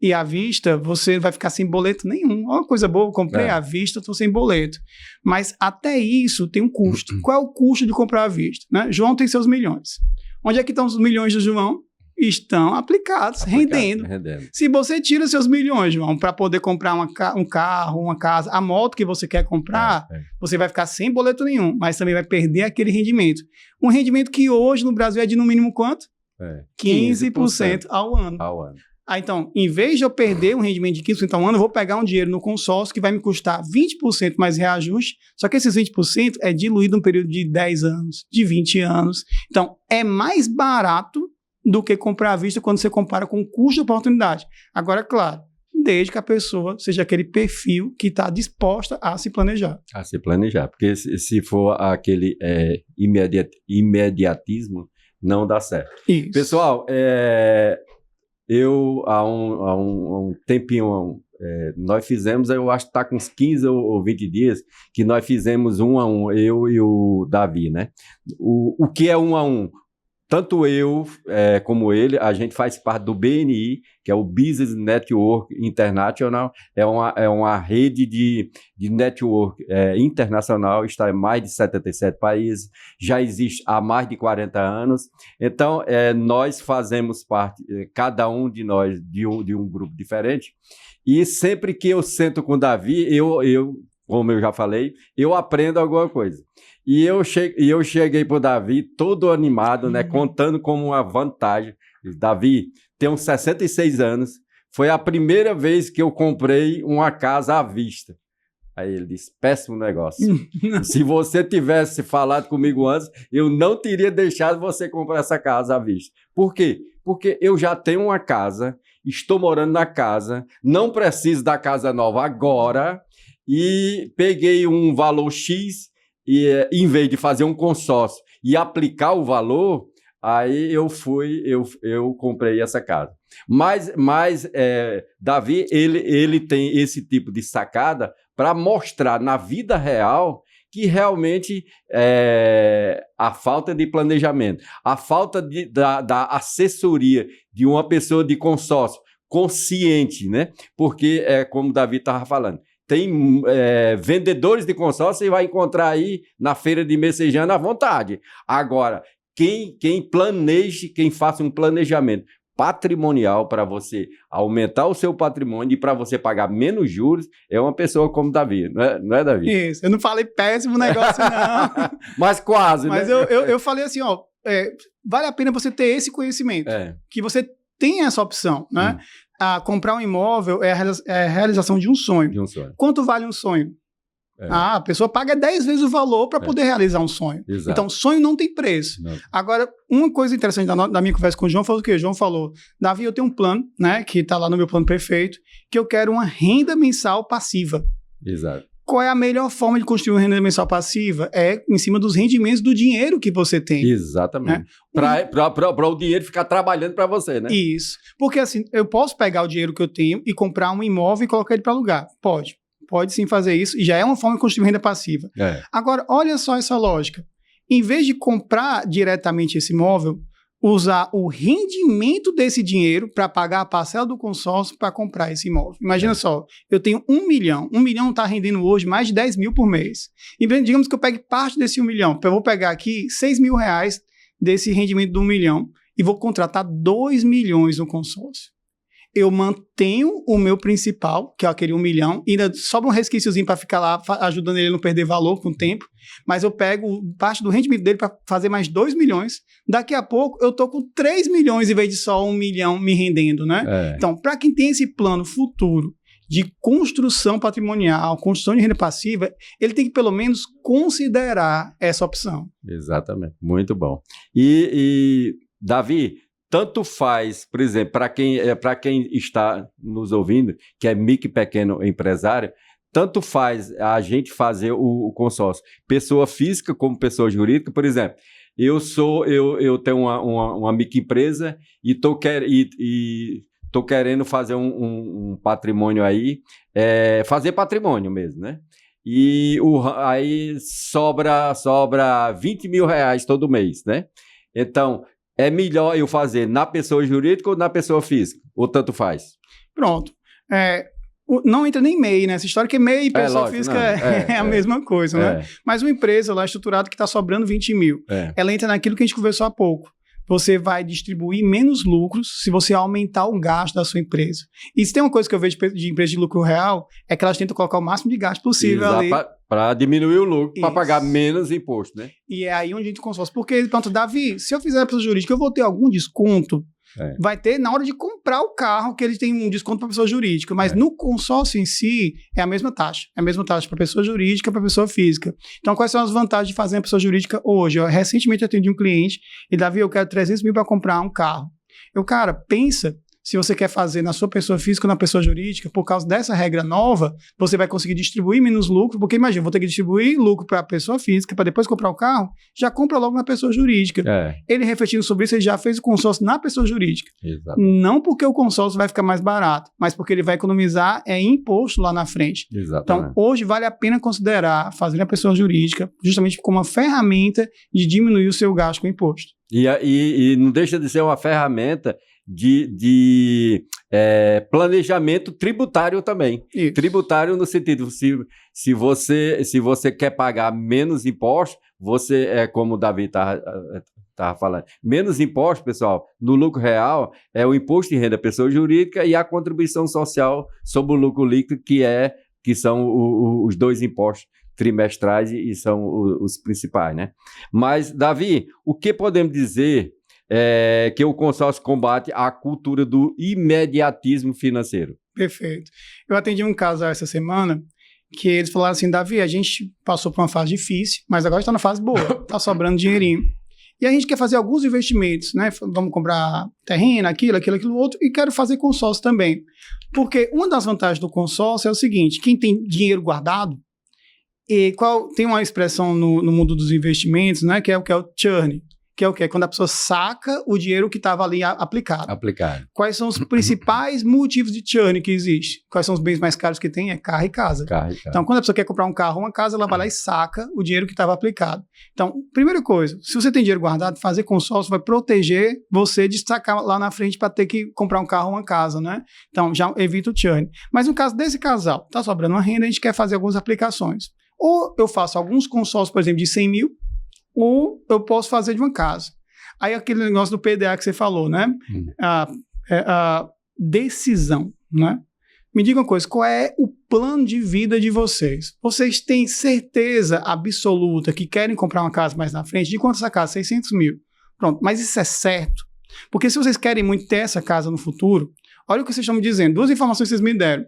E à vista, você vai ficar sem boleto nenhum. Uma coisa boa, eu comprei à vista, estou sem boleto. Mas até isso tem um custo. Qual é o custo de comprar à vista? Né? João tem seus milhões. Onde é que estão os milhões do João? Estão aplicados, rendendo. Se você tira seus milhões, João, para poder comprar um carro, uma casa, a moto que você quer comprar, você vai ficar sem boleto nenhum, mas também vai perder aquele rendimento. Um rendimento que hoje no Brasil é de no mínimo quanto? 15% ao ano. Então, em vez de eu perder um rendimento de 15% ao ano, eu vou pegar um dinheiro no consórcio que vai me custar 20% mais reajuste, só que esses 20% é diluído num período de 10 anos, de 20 anos. Então, é mais barato do que comprar à vista quando você compara com o custo de oportunidade. Agora, claro, desde que a pessoa seja aquele perfil que está disposta a se planejar. Porque se for aquele imediatismo, não dá certo. Isso. Pessoal, eu, há um tempinho, nós fizemos, eu acho que está com uns 15 ou 20 dias, que nós fizemos 1 a 1, eu e o Davi, né? O que é 1 a 1? Tanto eu como ele, a gente faz parte do BNI, que é o Business Network International, é uma rede de network internacional, está em mais de 77 países, já existe há mais de 40 anos. Então, nós fazemos parte, cada um de nós, de um grupo diferente, e sempre que eu sento com o Davi, como eu já falei, eu aprendo alguma coisa. E eu cheguei para o Davi todo animado, né, contando como uma vantagem. Davi, tenho 66 anos, foi a primeira vez que eu comprei uma casa à vista. Aí ele disse, péssimo negócio. Se você tivesse falado comigo antes, eu não teria deixado você comprar essa casa à vista. Por quê? Porque eu já tenho uma casa, estou morando na casa, não preciso da casa nova agora, e peguei um valor X, e em vez de fazer um consórcio e aplicar o valor, aí eu comprei essa casa. Mas Davi, ele tem esse tipo de sacada para mostrar na vida real que realmente a falta de planejamento, a falta da assessoria de uma pessoa de consórcio consciente, né? Porque, como o Davi estava falando, tem vendedores de consórcio, você vai encontrar aí na feira de Messejana à vontade. Agora, quem planeje, quem faça um planejamento patrimonial para você aumentar o seu patrimônio e para você pagar menos juros, é uma pessoa como Davi, não é Davi? Isso, eu não falei péssimo negócio não. Mas quase, Mas né? eu falei assim, vale a pena você ter esse conhecimento, que você tem essa opção, né? Comprar um imóvel é a realização de um sonho. Quanto vale um sonho? A pessoa paga 10 vezes o valor para poder realizar um sonho. Exato. Então, sonho não tem preço. Não. Agora, uma coisa interessante da minha conversa com o João foi o quê? O João falou, Davi, eu tenho um plano, né, que está lá no meu plano perfeito, que eu quero uma renda mensal passiva. Exato. Qual é a melhor forma de construir uma renda mensal passiva? É em cima dos rendimentos do dinheiro que você tem. Exatamente. Né? Para o dinheiro ficar trabalhando para você, né? Isso. Porque assim, eu posso pegar o dinheiro que eu tenho e comprar um imóvel e colocar ele para alugar. Pode. Pode sim fazer isso. E já é uma forma de construir renda passiva. Agora, olha só essa lógica. Em vez de comprar diretamente esse imóvel, usar o rendimento desse dinheiro para pagar a parcela do consórcio para comprar esse imóvel. Imagina só, eu tenho 1 milhão. 1 milhão está rendendo hoje mais de 10 mil por mês. E digamos que eu pegue parte desse 1 milhão. Eu vou pegar aqui 6 mil reais desse rendimento do 1 milhão e vou contratar 2 milhões no consórcio. Eu mantenho o meu principal, que é aquele 1 milhão, e ainda sobra um resquíciozinho para ficar lá ajudando ele a não perder valor com o tempo, mas eu pego parte do rendimento dele para fazer mais 2 milhões. Daqui a pouco eu tô com 3 milhões em vez de só 1 milhão me rendendo, né? Então, para quem tem esse plano futuro de construção patrimonial, construção de renda passiva, ele tem que pelo menos considerar essa opção. Exatamente, muito bom. E Davi, tanto faz, por exemplo, para quem está nos ouvindo, que é micro e pequeno empresário, tanto faz a gente fazer o consórcio, pessoa física como pessoa jurídica. Por exemplo, eu tenho uma microempresa e estou querendo fazer um patrimônio aí, fazer patrimônio mesmo, né? E aí sobra 20 mil reais todo mês, né? Então, é melhor eu fazer na pessoa jurídica ou na pessoa física? Ou tanto faz? Pronto. Não entra nem MEI nessa história, que MEI e pessoa lógico, física não, é a mesma coisa, né? Mas uma empresa lá estruturada que está sobrando 20 mil, ela entra naquilo que a gente conversou há pouco. Você vai distribuir menos lucros se você aumentar o gasto da sua empresa. E se tem uma coisa que eu vejo de empresas de lucro real, é que elas tentam colocar o máximo de gasto possível ali. Para diminuir o lucro, para pagar menos imposto, né? E é aí onde a gente consórcio. Porque, pronto, Davi, se eu fizer a pessoa jurídica, eu vou ter algum desconto? Vai ter na hora de comprar o carro, que eles têm um desconto para pessoa jurídica, mas no consórcio em si é a mesma taxa. É a mesma taxa para pessoa jurídica e para pessoa física. Então, quais são as vantagens de fazer uma pessoa jurídica hoje? Eu recentemente atendi um cliente e, Davi, eu quero 300 mil para comprar um carro. Cara, pensa se você quer fazer na sua pessoa física ou na pessoa jurídica, por causa dessa regra nova, você vai conseguir distribuir menos lucro, porque imagina, vou ter que distribuir lucro para a pessoa física, para depois comprar o carro, já compra logo na pessoa jurídica. Ele refletindo sobre isso, ele já fez o consórcio na pessoa jurídica. Exato. Não porque o consórcio vai ficar mais barato, mas porque ele vai economizar imposto lá na frente. Exatamente. Então, hoje vale a pena considerar fazer na pessoa jurídica justamente como uma ferramenta de diminuir o seu gasto com imposto. E não deixa de ser uma ferramenta de planejamento tributário também. Isso. Tributário no sentido, se você quer pagar menos impostos, como o Davi estava falando, menos impostos, pessoal, no lucro real, é o imposto de renda pessoa jurídica e a contribuição social sobre o lucro líquido, que são os dois impostos trimestrais e são os principais, né? Mas, Davi, o que podemos dizer que o consórcio combate a cultura do imediatismo financeiro? Perfeito. Eu atendi um casal essa semana que eles falaram assim, Davi, a gente passou por uma fase difícil, mas agora está na fase boa, está sobrando dinheirinho. E a gente quer fazer alguns investimentos, né? Vamos comprar terreno, aquilo, outro, e quero fazer consórcio também. Porque uma das vantagens do consórcio é o seguinte, quem tem dinheiro guardado, tem uma expressão no mundo dos investimentos, né? Que é o churn. Que é o quê? Quando a pessoa saca o dinheiro que estava ali aplicado. Quais são os principais motivos de churn que existe? Quais são os bens mais caros que tem? É carro e casa. Então, quando a pessoa quer comprar um carro ou uma casa, ela vai lá e saca o dinheiro que estava aplicado. Então, primeira coisa, se você tem dinheiro guardado, fazer consórcio vai proteger você de sacar lá na frente para ter que comprar um carro ou uma casa, né? Então, já evita o churn. Mas no caso desse casal, está sobrando uma renda, a gente quer fazer algumas aplicações. Ou eu faço alguns consórcios, por exemplo, de 100 mil, ou eu posso fazer de uma casa. Aí aquele negócio do PDA que você falou, né? A decisão, né? Me diga uma coisa, qual é o plano de vida de vocês? Vocês têm certeza absoluta que querem comprar uma casa mais na frente? De quanto essa casa? 600 mil. Pronto, mas isso é certo? Porque se vocês querem muito ter essa casa no futuro, olha o que vocês estão me dizendo. Duas informações que vocês me deram.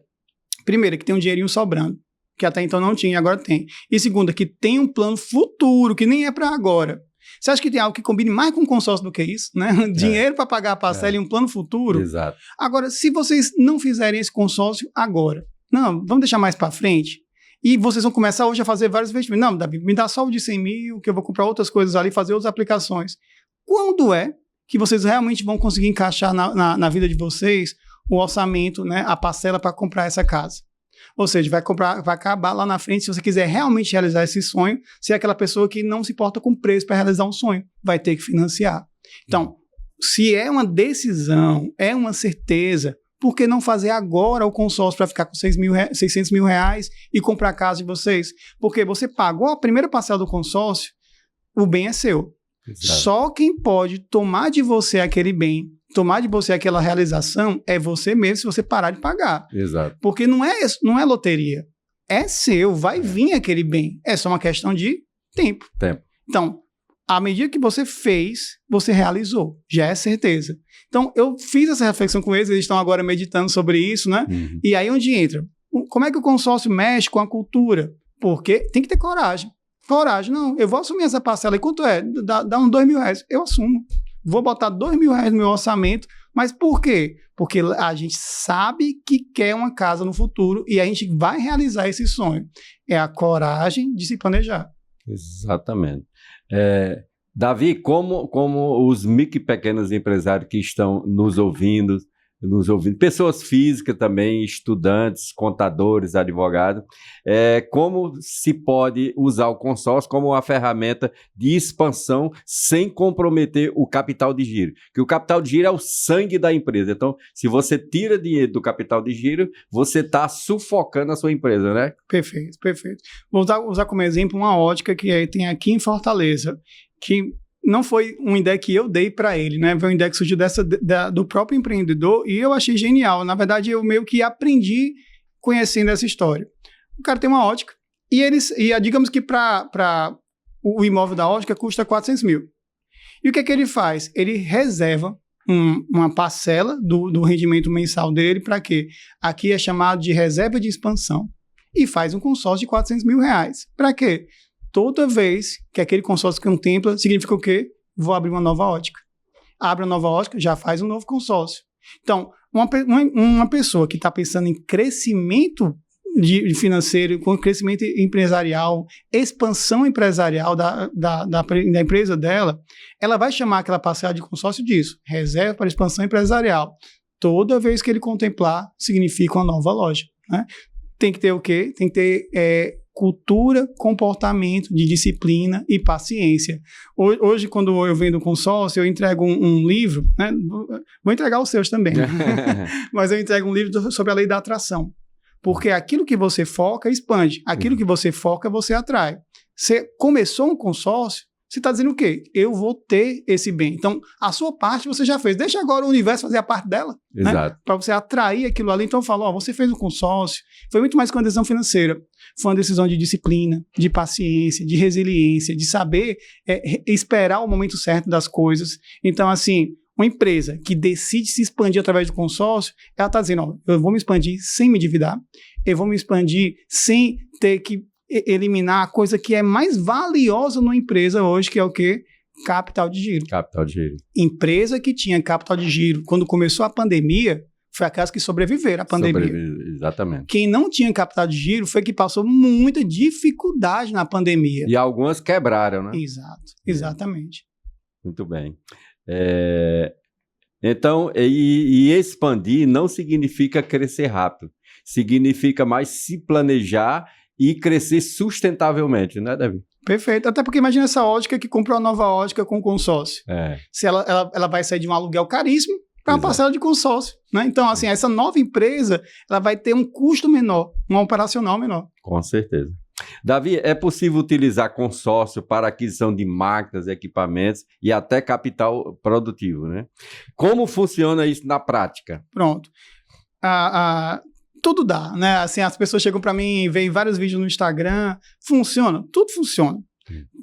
Primeira, que tem um dinheirinho sobrando, que até então não tinha e agora tem. E segunda, que tem um plano futuro, que nem é para agora. Você acha que tem algo que combine mais com consórcio do que isso? Né? Dinheiro para pagar a parcela e um plano futuro? Exato. Agora, se vocês não fizerem esse consórcio agora, não, vamos deixar mais para frente, e vocês vão começar hoje a fazer vários investimentos. Não, Davi, me dá só o de 100 mil, que eu vou comprar outras coisas ali, fazer outras aplicações. Quando é que vocês realmente vão conseguir encaixar na vida de vocês o orçamento, né, a parcela para comprar essa casa? Ou seja, vai acabar lá na frente, se você quiser realmente realizar esse sonho, se é aquela pessoa que não se importa com preço para realizar um sonho, vai ter que financiar. Então, se é uma decisão, é uma certeza, por que não fazer agora o consórcio para ficar com 600 mil reais e comprar a casa de vocês? Porque você pagou a primeira parcela do consórcio, o bem é seu. Exato. Só quem pode tomar de você aquele bem, tomar de você aquela realização, é você mesmo, se você parar de pagar. Exato. Porque não é loteria. É seu, vai vir aquele bem. É só uma questão de tempo. Tempo. Então, À medida que você fez, você realizou. Já é certeza. Então, eu fiz essa reflexão com eles estão agora meditando sobre isso, né? E aí onde entra? Como é que o consórcio mexe com a cultura? Porque tem que ter coragem. Coragem, não, eu vou assumir essa parcela. E quanto é? Dá uns R$2.000. Eu assumo. Vou botar R$2.000 no meu orçamento. Mas por quê? Porque a gente sabe que quer uma casa no futuro e a gente vai realizar esse sonho. É a coragem de se planejar. Exatamente. Davi, como os micro e pequenos empresários que estão nos ouvindo, pessoas físicas também, estudantes, contadores, advogados, como se pode usar o consórcio como uma ferramenta de expansão sem comprometer o capital de giro? Porque o capital de giro é o sangue da empresa. Então, se você tira dinheiro do capital de giro, você está sufocando a sua empresa, né? Perfeito, perfeito. Vou usar como exemplo uma ótica que tem aqui em Fortaleza, que não foi uma ideia que eu dei para ele, né? Foi uma ideia que surgiu do próprio empreendedor e eu achei genial. Na verdade, eu meio que aprendi conhecendo essa história. O cara tem uma ótica e digamos que para o imóvel da ótica custa 400 mil. E o que é que ele faz? Ele reserva uma parcela do rendimento mensal dele para quê? Aqui é chamado de reserva de expansão e faz um consórcio de R$400 mil. Para quê? Toda vez que aquele consórcio contempla, significa o quê? Vou abrir uma nova ótica. Abre uma nova ótica, já faz um novo consórcio. Então, uma pessoa que está pensando em crescimento financeiro, com crescimento empresarial, expansão empresarial da empresa dela, ela vai chamar aquela parcela de consórcio disso, reserva para expansão empresarial. Toda vez que ele contemplar, significa uma nova loja, né? Tem que ter o quê? Tem que ter cultura, comportamento, de disciplina e paciência. Hoje, quando eu vendo consórcio, eu entrego um livro, né? Vou entregar os seus também, mas eu entrego um livro sobre a lei da atração. Porque aquilo que você foca, expande. Aquilo que você foca, você atrai. Você começou um consórcio, você está dizendo o quê? Eu vou ter esse bem. Então, a sua parte você já fez. Deixa agora o universo fazer a parte dela. Exato. Né? Para você atrair aquilo ali. Então, eu falo, você fez um consórcio. Foi muito mais que uma decisão financeira. Foi uma decisão de disciplina, de paciência, de resiliência, de saber esperar o momento certo das coisas. Então, assim, uma empresa que decide se expandir através do consórcio, ela está dizendo, eu vou me expandir sem me endividar, eu vou me expandir sem ter que eliminar a coisa que é mais valiosa numa empresa hoje, que é o quê? Capital de giro. Capital de giro. Empresa que tinha capital de giro, quando começou a pandemia, foi aquelas que sobreviveram à pandemia. Exatamente. Quem não tinha capital de giro foi que passou muita dificuldade na pandemia. E algumas quebraram, né? Exato, exatamente. Muito bem. Então, expandir não significa crescer rápido. Significa mais se planejar e crescer sustentavelmente, né, Davi? Perfeito. Até porque imagina essa ótica que comprou uma nova ótica com consórcio. Se ela vai sair de um aluguel caríssimo para uma parcela de consórcio, né? Então, assim, essa nova empresa, ela vai ter um custo menor, um operacional menor. Com certeza. Davi, é possível utilizar consórcio para aquisição de máquinas, equipamentos e até capital produtivo, né? Como funciona isso na prática? Pronto. Tudo dá, né? Assim, as pessoas chegam para mim, veem vários vídeos no Instagram, funciona, tudo funciona.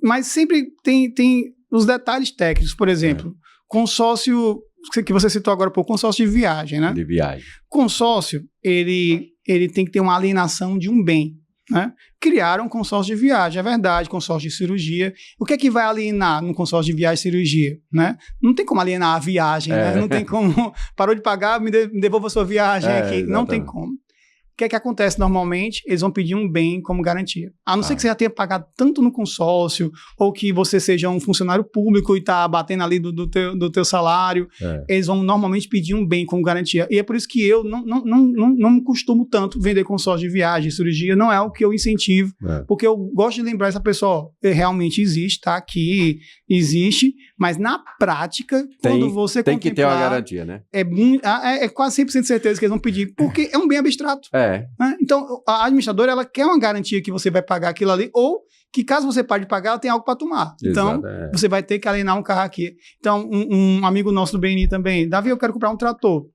Mas sempre tem os detalhes técnicos, por exemplo, consórcio, que você citou agora, consórcio de viagem, né? De viagem. Consórcio, ele tem que ter uma alienação de um bem, né? Criaram um consórcio de viagem, é verdade, consórcio de cirurgia. O que é que vai alienar num consórcio de viagem e cirurgia, né? Não tem como alienar a viagem, né? Não tem como, parou de pagar, me devolva a sua viagem aqui. Exatamente. Não tem como. O que é que acontece normalmente? Eles vão pedir um bem como garantia. A não ser que você já tenha pagado tanto no consórcio, ou que você seja um funcionário público e está batendo ali do teu salário, eles vão normalmente pedir um bem como garantia. E é por isso que eu não costumo tanto vender consórcio de viagem, cirurgia, não é o que eu incentivo, porque eu gosto de lembrar essa pessoa, realmente existe, tá aqui, existe, mas na prática, quando você tem que ter uma garantia, né? É quase 100% de certeza que eles vão pedir, porque é um bem abstrato. Né? Então, a administradora, ela quer uma garantia que você vai pagar aquilo ali, ou que caso você pare de pagar, ela tem algo para tomar. Então, você vai ter que alienar um carro aqui. Então, um amigo nosso do BNI também, Davi, eu quero comprar um trator.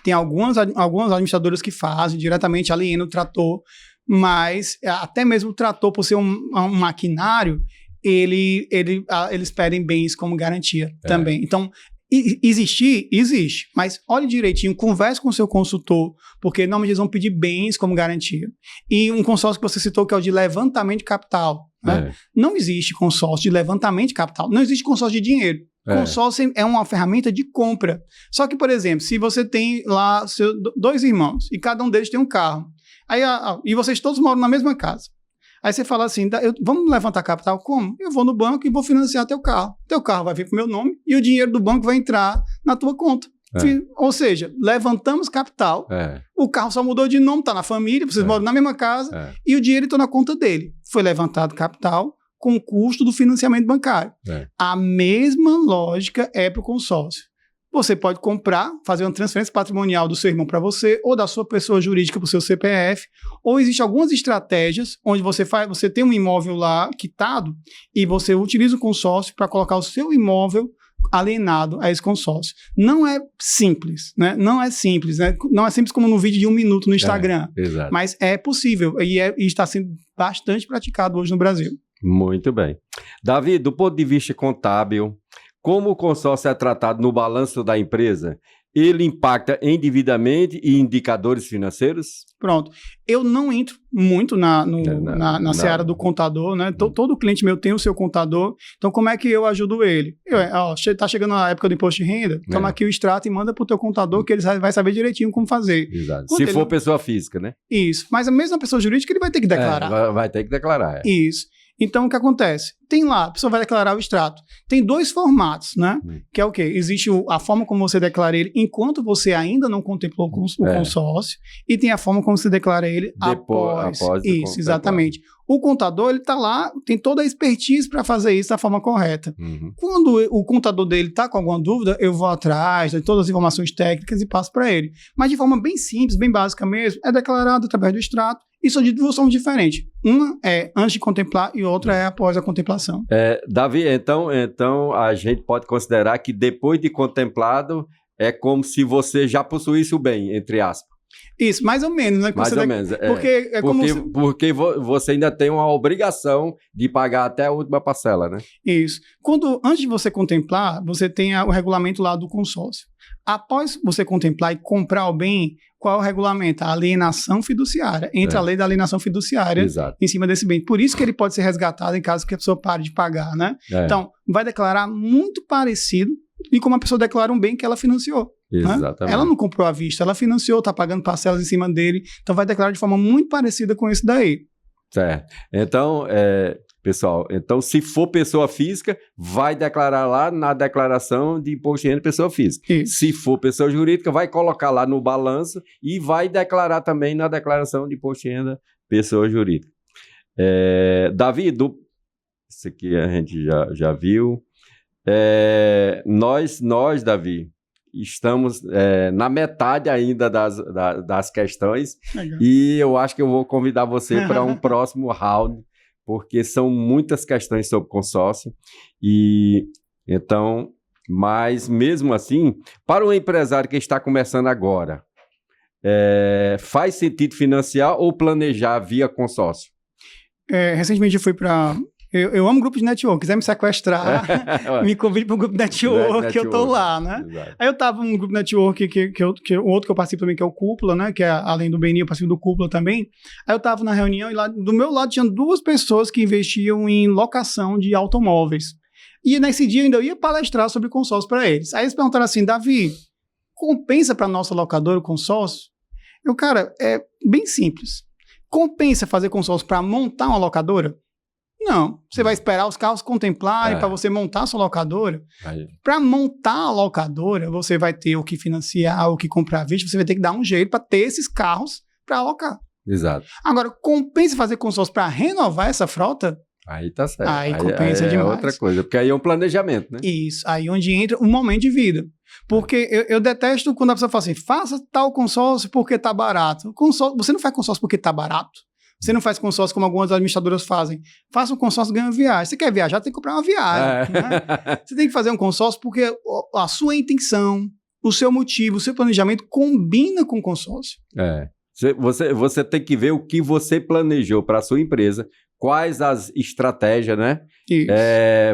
Tem algumas administradoras que fazem, diretamente alienam o trator, mas até mesmo o trator, por ser um maquinário, eles pedem bens como garantia também. Então, existe, mas olhe direitinho, converse com o seu consultor, porque normalmente eles vão pedir bens como garantia. E um consórcio que você citou, que é o de levantamento de capital, né? Não existe consórcio de levantamento de capital, não existe consórcio de dinheiro. Consórcio é uma ferramenta de compra. Só que, por exemplo, se você tem lá dois irmãos e cada um deles tem um carro, e vocês todos moram na mesma casa. Aí você fala assim, vamos levantar capital como? Eu vou no banco e vou financiar teu carro. Teu carro vai vir pro meu nome e o dinheiro do banco vai entrar na tua conta. Ou seja, levantamos capital, o carro só mudou de nome, tá na família, vocês moram na mesma casa e o dinheiro está na conta dele. Foi levantado capital com o custo do financiamento bancário. A mesma lógica é para o consórcio. Você pode comprar, fazer uma transferência patrimonial do seu irmão para você ou da sua pessoa jurídica para o seu CPF, ou existem algumas estratégias onde você tem um imóvel lá quitado e você utiliza o consórcio para colocar o seu imóvel alienado a esse consórcio. Não é simples, né? Não é simples, né? Não é simples como no vídeo de 1 minuto no Instagram, mas é possível e está sendo bastante praticado hoje no Brasil. Muito bem. Davi, do ponto de vista contábil, como o consórcio é tratado no balanço da empresa, ele impacta endividamento e indicadores financeiros? Pronto. Eu não entro muito na seara do contador, né? Todo cliente meu tem o seu contador. Então, como é que eu ajudo ele? Tá chegando a época do imposto de renda, toma aqui o extrato e manda para o teu contador, que ele vai saber direitinho como fazer. Exato. Se for pessoa física, né? Isso. Mas a mesma pessoa jurídica, ele vai ter que declarar. Vai ter que declarar. Isso. Então, o que acontece? Tem lá, a pessoa vai declarar o extrato. Tem 2 formatos, né? Que é o quê? Existe a forma como você declara ele enquanto você ainda não contemplou o consórcio, e tem a forma como você declara ele após. Isso, exatamente. O contador, ele está lá, tem toda a expertise para fazer isso da forma correta. Quando o contador dele está com alguma dúvida, eu vou atrás de todas as informações técnicas e passo para ele. Mas de forma bem simples, bem básica mesmo, é declarado através do extrato. E são de 2 formas diferentes. Uma é antes de contemplar e outra é após a contemplação. Davi, então a gente pode considerar que depois de contemplado é como se você já possuísse o bem, entre aspas. Isso, mais ou menos, né? Mais ou menos. Porque você ainda tem uma obrigação de pagar até a última parcela, né? Isso. Antes de você contemplar, você tem o regulamento lá do consórcio. Após você contemplar e comprar o bem, qual é o regulamento? A alienação fiduciária. Entra a lei da alienação fiduciária em cima desse bem. Por isso que ele pode ser resgatado em caso que a pessoa pare de pagar, né? Então, vai declarar muito parecido e como a pessoa declara um bem que ela financiou. Exatamente. Né? Ela não comprou à vista, ela financiou, está pagando parcelas em cima dele, então vai declarar de forma muito parecida com esse daí. Certo. Então, pessoal, se for pessoa física, vai declarar lá na declaração de imposto de renda pessoa física. Isso. Se for pessoa jurídica, vai colocar lá no balanço e vai declarar também na declaração de imposto de renda pessoa jurídica. Davi, isso aqui a gente já viu. Nós, Davi, estamos na metade ainda das questões. Legal. E eu acho que eu vou convidar você para um próximo round, porque são muitas questões sobre consórcio. E então, mas mesmo assim, para um empresário que está começando agora, faz sentido financiar ou planejar via consórcio? Recentemente eu fui para... Eu amo grupo de network, quiser me sequestrar, me convide para um grupo de network, que eu tô lá, né? Exato. Aí eu tava num grupo de network, o outro que eu participo também, que é o Cúpula, né? Que é, além do BNI, eu participo do Cúpula também. Aí eu tava na reunião e lá do meu lado tinha 2 pessoas que investiam em locação de automóveis. E nesse dia eu ainda ia palestrar sobre consórcio para eles. Aí eles perguntaram assim, Davi, compensa para nossa locadora o consórcio? Cara, é bem simples. Compensa fazer consórcio para montar uma locadora? Não, você vai esperar os carros contemplarem para você montar a sua locadora. Para montar a locadora, você vai ter o que financiar, o que comprar à vista, você vai ter que dar um jeito para ter esses carros para alocar. Exato. Agora, compensa fazer consórcio para renovar essa frota? Aí tá certo. Aí compensa demais. É outra coisa, porque aí é um planejamento, né? Isso, aí onde entra um momento de vida. Porque eu detesto quando a pessoa fala assim, faça tal consórcio porque tá barato. Você não faz consórcio porque tá barato. Você não faz consórcio como algumas administradoras fazem. Faça um consórcio e ganha viagem. Você quer viajar, tem que comprar uma viagem. Né? Você tem que fazer um consórcio porque a sua intenção, o seu motivo, o seu planejamento combina com o consórcio. Você tem que ver o que você planejou para a sua empresa, quais as estratégias, né? Isso.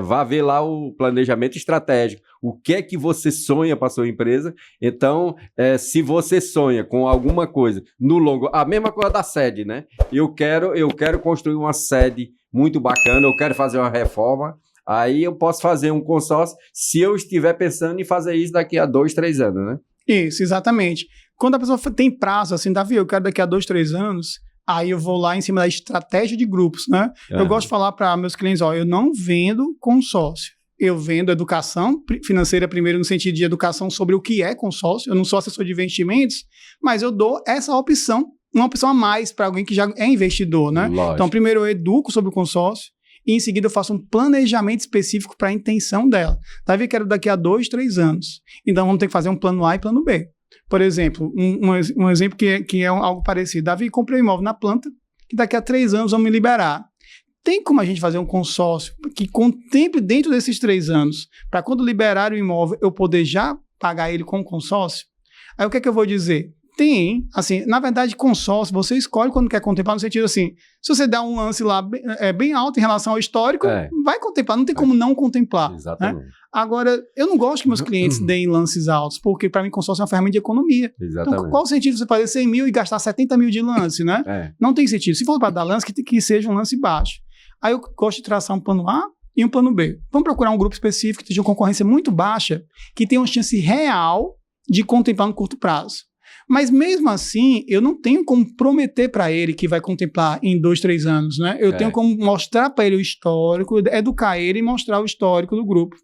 Vá ver lá o planejamento estratégico. O que é que você sonha para sua empresa? Então, se você sonha com alguma coisa no longo... A mesma coisa da sede, né? Eu quero construir uma sede muito bacana, eu quero fazer uma reforma, aí eu posso fazer um consórcio se eu estiver pensando em fazer isso daqui a 2, 3 anos, né? Isso, exatamente. Quando a pessoa tem prazo, assim, Davi, eu quero daqui a 2, 3 anos, aí eu vou lá em cima da estratégia de grupos, né? Eu gosto de falar para meus clientes, eu não vendo consórcio. Eu vendo educação financeira primeiro no sentido de educação sobre o que é consórcio. Eu não sou assessor de investimentos, mas eu dou essa opção, uma opção a mais para alguém que já é investidor, né? Lógico. Então, primeiro eu educo sobre o consórcio e em seguida eu faço um planejamento específico para a intenção dela. Davi, quero daqui a 2, 3 anos. Então, vamos ter que fazer um plano A e plano B. Por exemplo, um exemplo que é algo parecido. Davi, comprei um imóvel na planta, que daqui a 3 anos vão me liberar. Tem como a gente fazer um consórcio que contemple dentro desses 3 anos, para quando liberar o imóvel, eu poder já pagar ele com consórcio? Aí o que é que eu vou dizer? Tem, assim, na verdade, consórcio, você escolhe quando quer contemplar, no sentido assim, se você der um lance lá bem alto em relação ao histórico, vai contemplar, não tem como não contemplar. Exatamente. Né? Agora, eu não gosto que meus clientes deem lances altos, porque para mim consórcio é uma ferramenta de economia. Exatamente. Então, qual o sentido de você fazer 100 mil e gastar 70 mil de lance, né? Não tem sentido. Se for para dar lance, que seja um lance baixo. Aí eu gosto de traçar um plano A e um plano B. Vamos procurar um grupo específico que tenha uma concorrência muito baixa, que tenha uma chance real de contemplar no curto prazo. Mas mesmo assim, eu não tenho como prometer para ele que vai contemplar em 2, 3 anos, né? Eu tenho como mostrar para ele o histórico, educar ele e mostrar o histórico do grupo.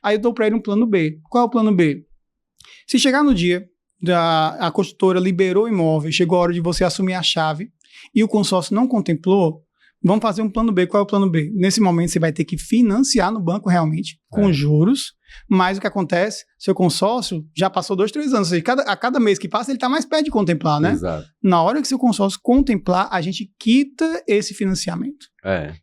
Aí eu dou para ele um plano B. Qual é o plano B? Se chegar no dia, a construtora liberou o imóvel, chegou a hora de você assumir a chave e o consórcio não contemplou, vamos fazer um plano B. Qual é o plano B? Nesse momento, você vai ter que financiar no banco realmente, com juros, mas o que acontece? Seu consórcio já passou 2, 3 anos. Ou seja, a cada mês que passa, ele está mais perto de contemplar, né? Exato. Na hora que seu consórcio contemplar, a gente quita esse financiamento.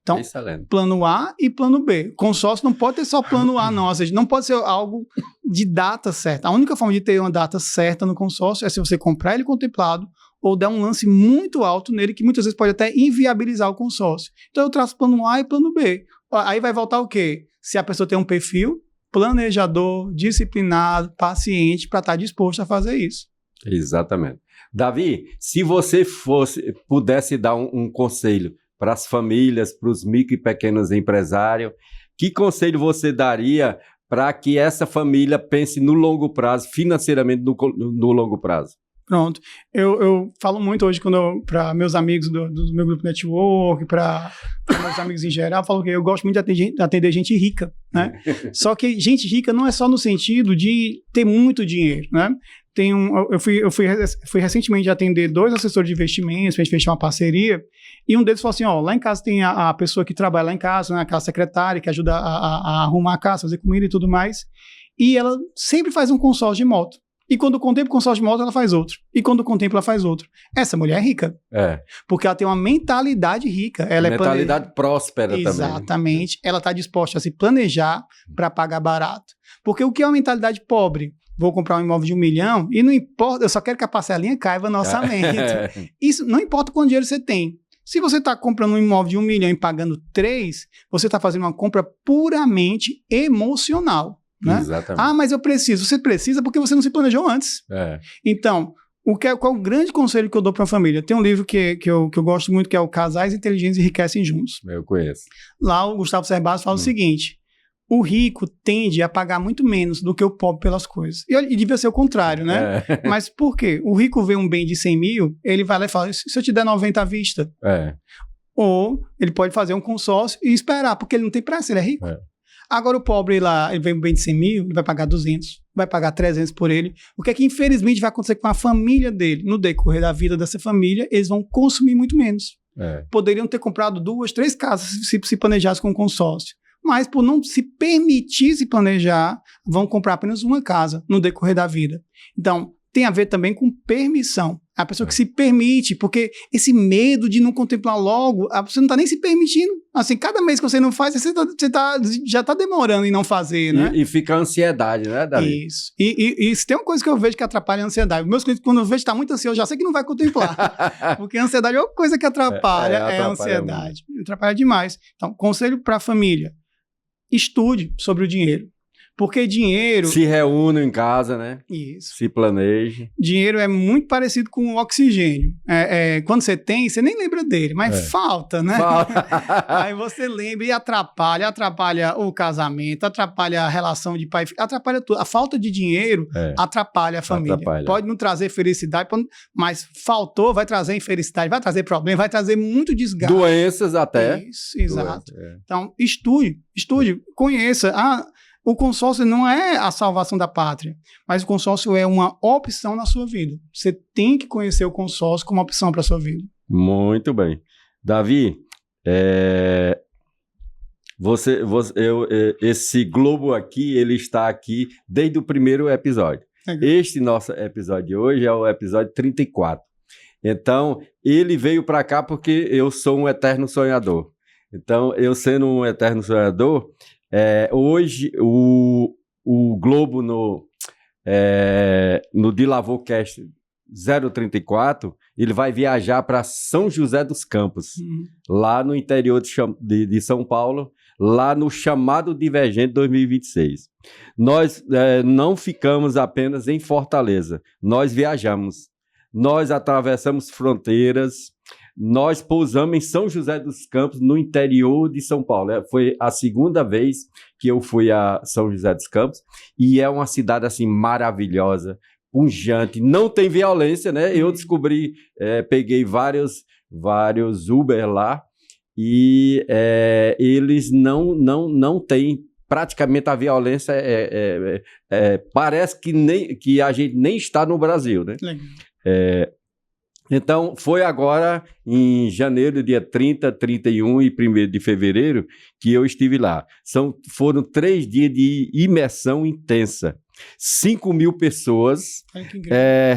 Então, excelente. Plano A e plano B. Consórcio não pode ter só plano A, não. Ou seja, não pode ser algo de data certa. A única forma de ter uma data certa no consórcio é se você comprar ele contemplado ou dar um lance muito alto nele, que muitas vezes pode até inviabilizar o consórcio. Então, eu traço plano A e plano B. Aí vai voltar o quê? Se a pessoa tem um perfil planejador, disciplinado, paciente, para estar disposto a fazer isso. Exatamente. Davi, se você pudesse dar um conselho para as famílias, para os micro e pequenos empresários, que conselho você daria para que essa família pense no longo prazo, financeiramente no longo prazo? Pronto. Eu falo muito hoje para meus amigos do meu grupo network, para meus amigos em geral, eu falo que eu gosto muito de atender gente rica, né? Só que gente rica não é só no sentido de ter muito dinheiro, né? Eu fui recentemente atender 2 assessores de investimentos, para a gente fechar uma parceria, e um deles falou assim, lá em casa tem a pessoa que trabalha lá em casa, né, aquela secretária que ajuda a arrumar a casa, fazer comida e tudo mais, e ela sempre faz um consórcio de moto. E quando contempla o consórcio de moto, ela faz outro. E quando contempla, ela faz outro. Essa mulher é rica. Porque ela tem uma mentalidade rica. Mentalidade próspera também. Exatamente. Ela está disposta a se planejar para pagar barato. Porque o que é uma mentalidade pobre? Vou comprar um imóvel de 1 milhão e não importa, eu só quero que a parcelinha caiba no orçamento. Isso não importa quanto dinheiro você tem. Se você está comprando um imóvel de 1 milhão e pagando 3, você está fazendo uma compra puramente emocional. Né? Exatamente. Mas eu preciso. Você precisa porque você não se planejou antes. Então, qual o grande conselho que eu dou para a família? Tem um livro que eu gosto muito, que é o Casais Inteligentes Enriquecem Juntos. Eu conheço. Lá o Gustavo Cerbasi fala o seguinte, o rico tende a pagar muito menos do que o pobre pelas coisas. E devia ser o contrário, né? Mas por quê? O rico vê um bem de 100 mil, ele vai lá e fala, se eu te der 90 à vista? Ou ele pode fazer um consórcio e esperar, porque ele não tem pressa, ele é rico. Agora o pobre lá, ele vem bem de 100 mil, ele vai pagar 200, vai pagar 300 por ele. O que é que infelizmente vai acontecer com a família dele? No decorrer da vida dessa família, eles vão consumir muito menos. Poderiam ter comprado 2, 3 casas se planejasse com um consórcio. Mas por não se permitir se planejar, vão comprar apenas uma casa no decorrer da vida. Então, tem a ver também com permissão. A pessoa que se permite, porque esse medo de não contemplar logo, você não está nem se permitindo. Assim, cada mês que você não faz, já está demorando em não fazer, né? E fica a ansiedade, né, Davi? Isso. E se tem uma coisa que eu vejo que atrapalha a ansiedade. Meus clientes, quando eu vejo que está muito ansioso, eu já sei que não vai contemplar. Porque a ansiedade é uma coisa que atrapalha, a ansiedade. Atrapalha demais. Então, conselho para a família. Estude sobre o dinheiro. Porque dinheiro... Se reúne em casa, né? Isso. Se planeje. Dinheiro é muito parecido com o oxigênio. Quando você tem, você nem lembra dele, mas falta, né? Falta. Aí você lembra e atrapalha o casamento, atrapalha a relação de pai, atrapalha tudo. A falta de dinheiro atrapalha a família. Pode não trazer felicidade, mas faltou, vai trazer infelicidade, vai trazer problema, vai trazer muito desgaste. Doenças até. Isso, exato. Então, estude, conheça. O consórcio não é a salvação da pátria, mas o consórcio é uma opção na sua vida. Você tem que conhecer o consórcio como opção para a sua vida. Muito bem. Davi, esse globo aqui, ele está aqui desde o primeiro episódio. Este nosso episódio de hoje é o episódio 34. Então, ele veio para cá porque eu sou um eterno sonhador. Então, eu sendo um eterno sonhador... hoje o Globo no Dilavocast 034, ele vai viajar para São José dos Campos, lá no interior de São Paulo, lá no chamado Divergente 2026. Nós não ficamos apenas em Fortaleza, nós viajamos, nós atravessamos fronteiras. Nós pousamos em São José dos Campos, no interior de São Paulo. Foi a segunda vez que eu fui a São José dos Campos e é uma cidade assim maravilhosa, pujante, não tem violência, né? Eu descobri, peguei vários Uber lá e eles não têm praticamente a violência. Parece que a gente nem está no Brasil, né? Então, foi agora em janeiro, dia 30, 31 e 1º de fevereiro, que eu estive lá. Foram 3 dias de imersão intensa. 5.000 pessoas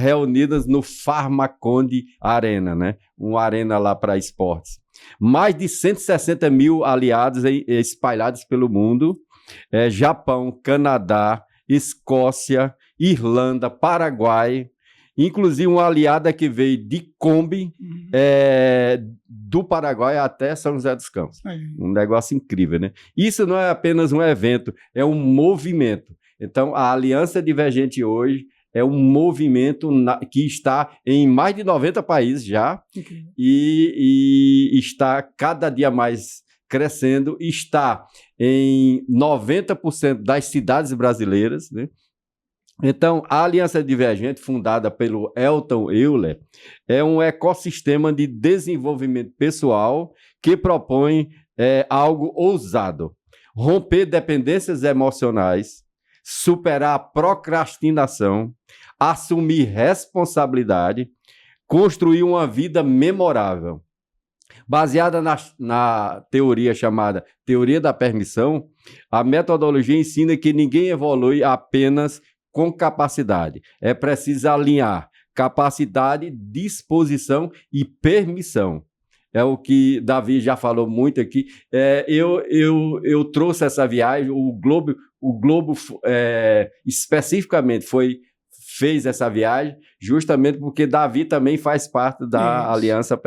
reunidas no Pharmaconde Arena, né? Uma arena lá para esportes. Mais de 160 mil aliados espalhados pelo mundo. Japão, Canadá, Escócia, Irlanda, Paraguai. Inclusive uma aliada que veio de Kombi, do Paraguai até São José dos Campos. Um negócio incrível, né? Isso não é apenas um evento, é um movimento. Então, a Aliança Divergente hoje é um movimento que está em mais de 90 países já, e está cada dia mais crescendo, está em 90% das cidades brasileiras, né? Então, a Aliança Divergente, fundada pelo Elton Euler, é um ecossistema de desenvolvimento pessoal que propõe algo ousado: romper dependências emocionais, superar a procrastinação, assumir responsabilidade, construir uma vida memorável. Baseada na teoria chamada Teoria da Permissão, a metodologia ensina que ninguém evolui apenas com capacidade. É preciso alinhar capacidade, disposição e permissão. É o que Davi já falou muito aqui. Eu trouxe essa viagem, o Globo especificamente fez essa viagem justamente porque Davi também faz parte da Aliança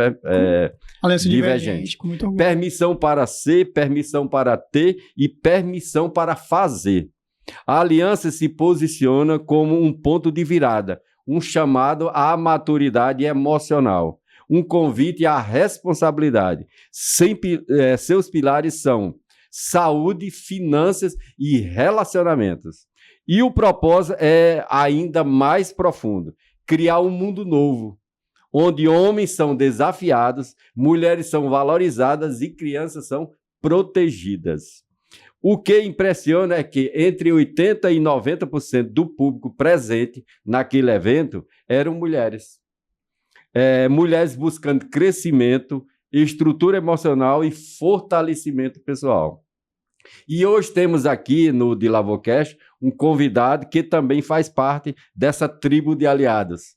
Divergente. Muito orgulho. Permissão para ser, permissão para ter e permissão para fazer. A aliança se posiciona como um ponto de virada, um chamado à maturidade emocional, um convite à responsabilidade. Seus pilares são saúde, finanças e relacionamentos. E o propósito é ainda mais profundo: criar um mundo novo, onde homens são desafiados, mulheres são valorizadas e crianças são protegidas. O que impressiona é que entre 80% e 90% do público presente naquele evento eram mulheres. Mulheres buscando crescimento, estrutura emocional e fortalecimento pessoal. E hoje temos aqui no DiLavoCast um convidado que também faz parte dessa tribo de aliados,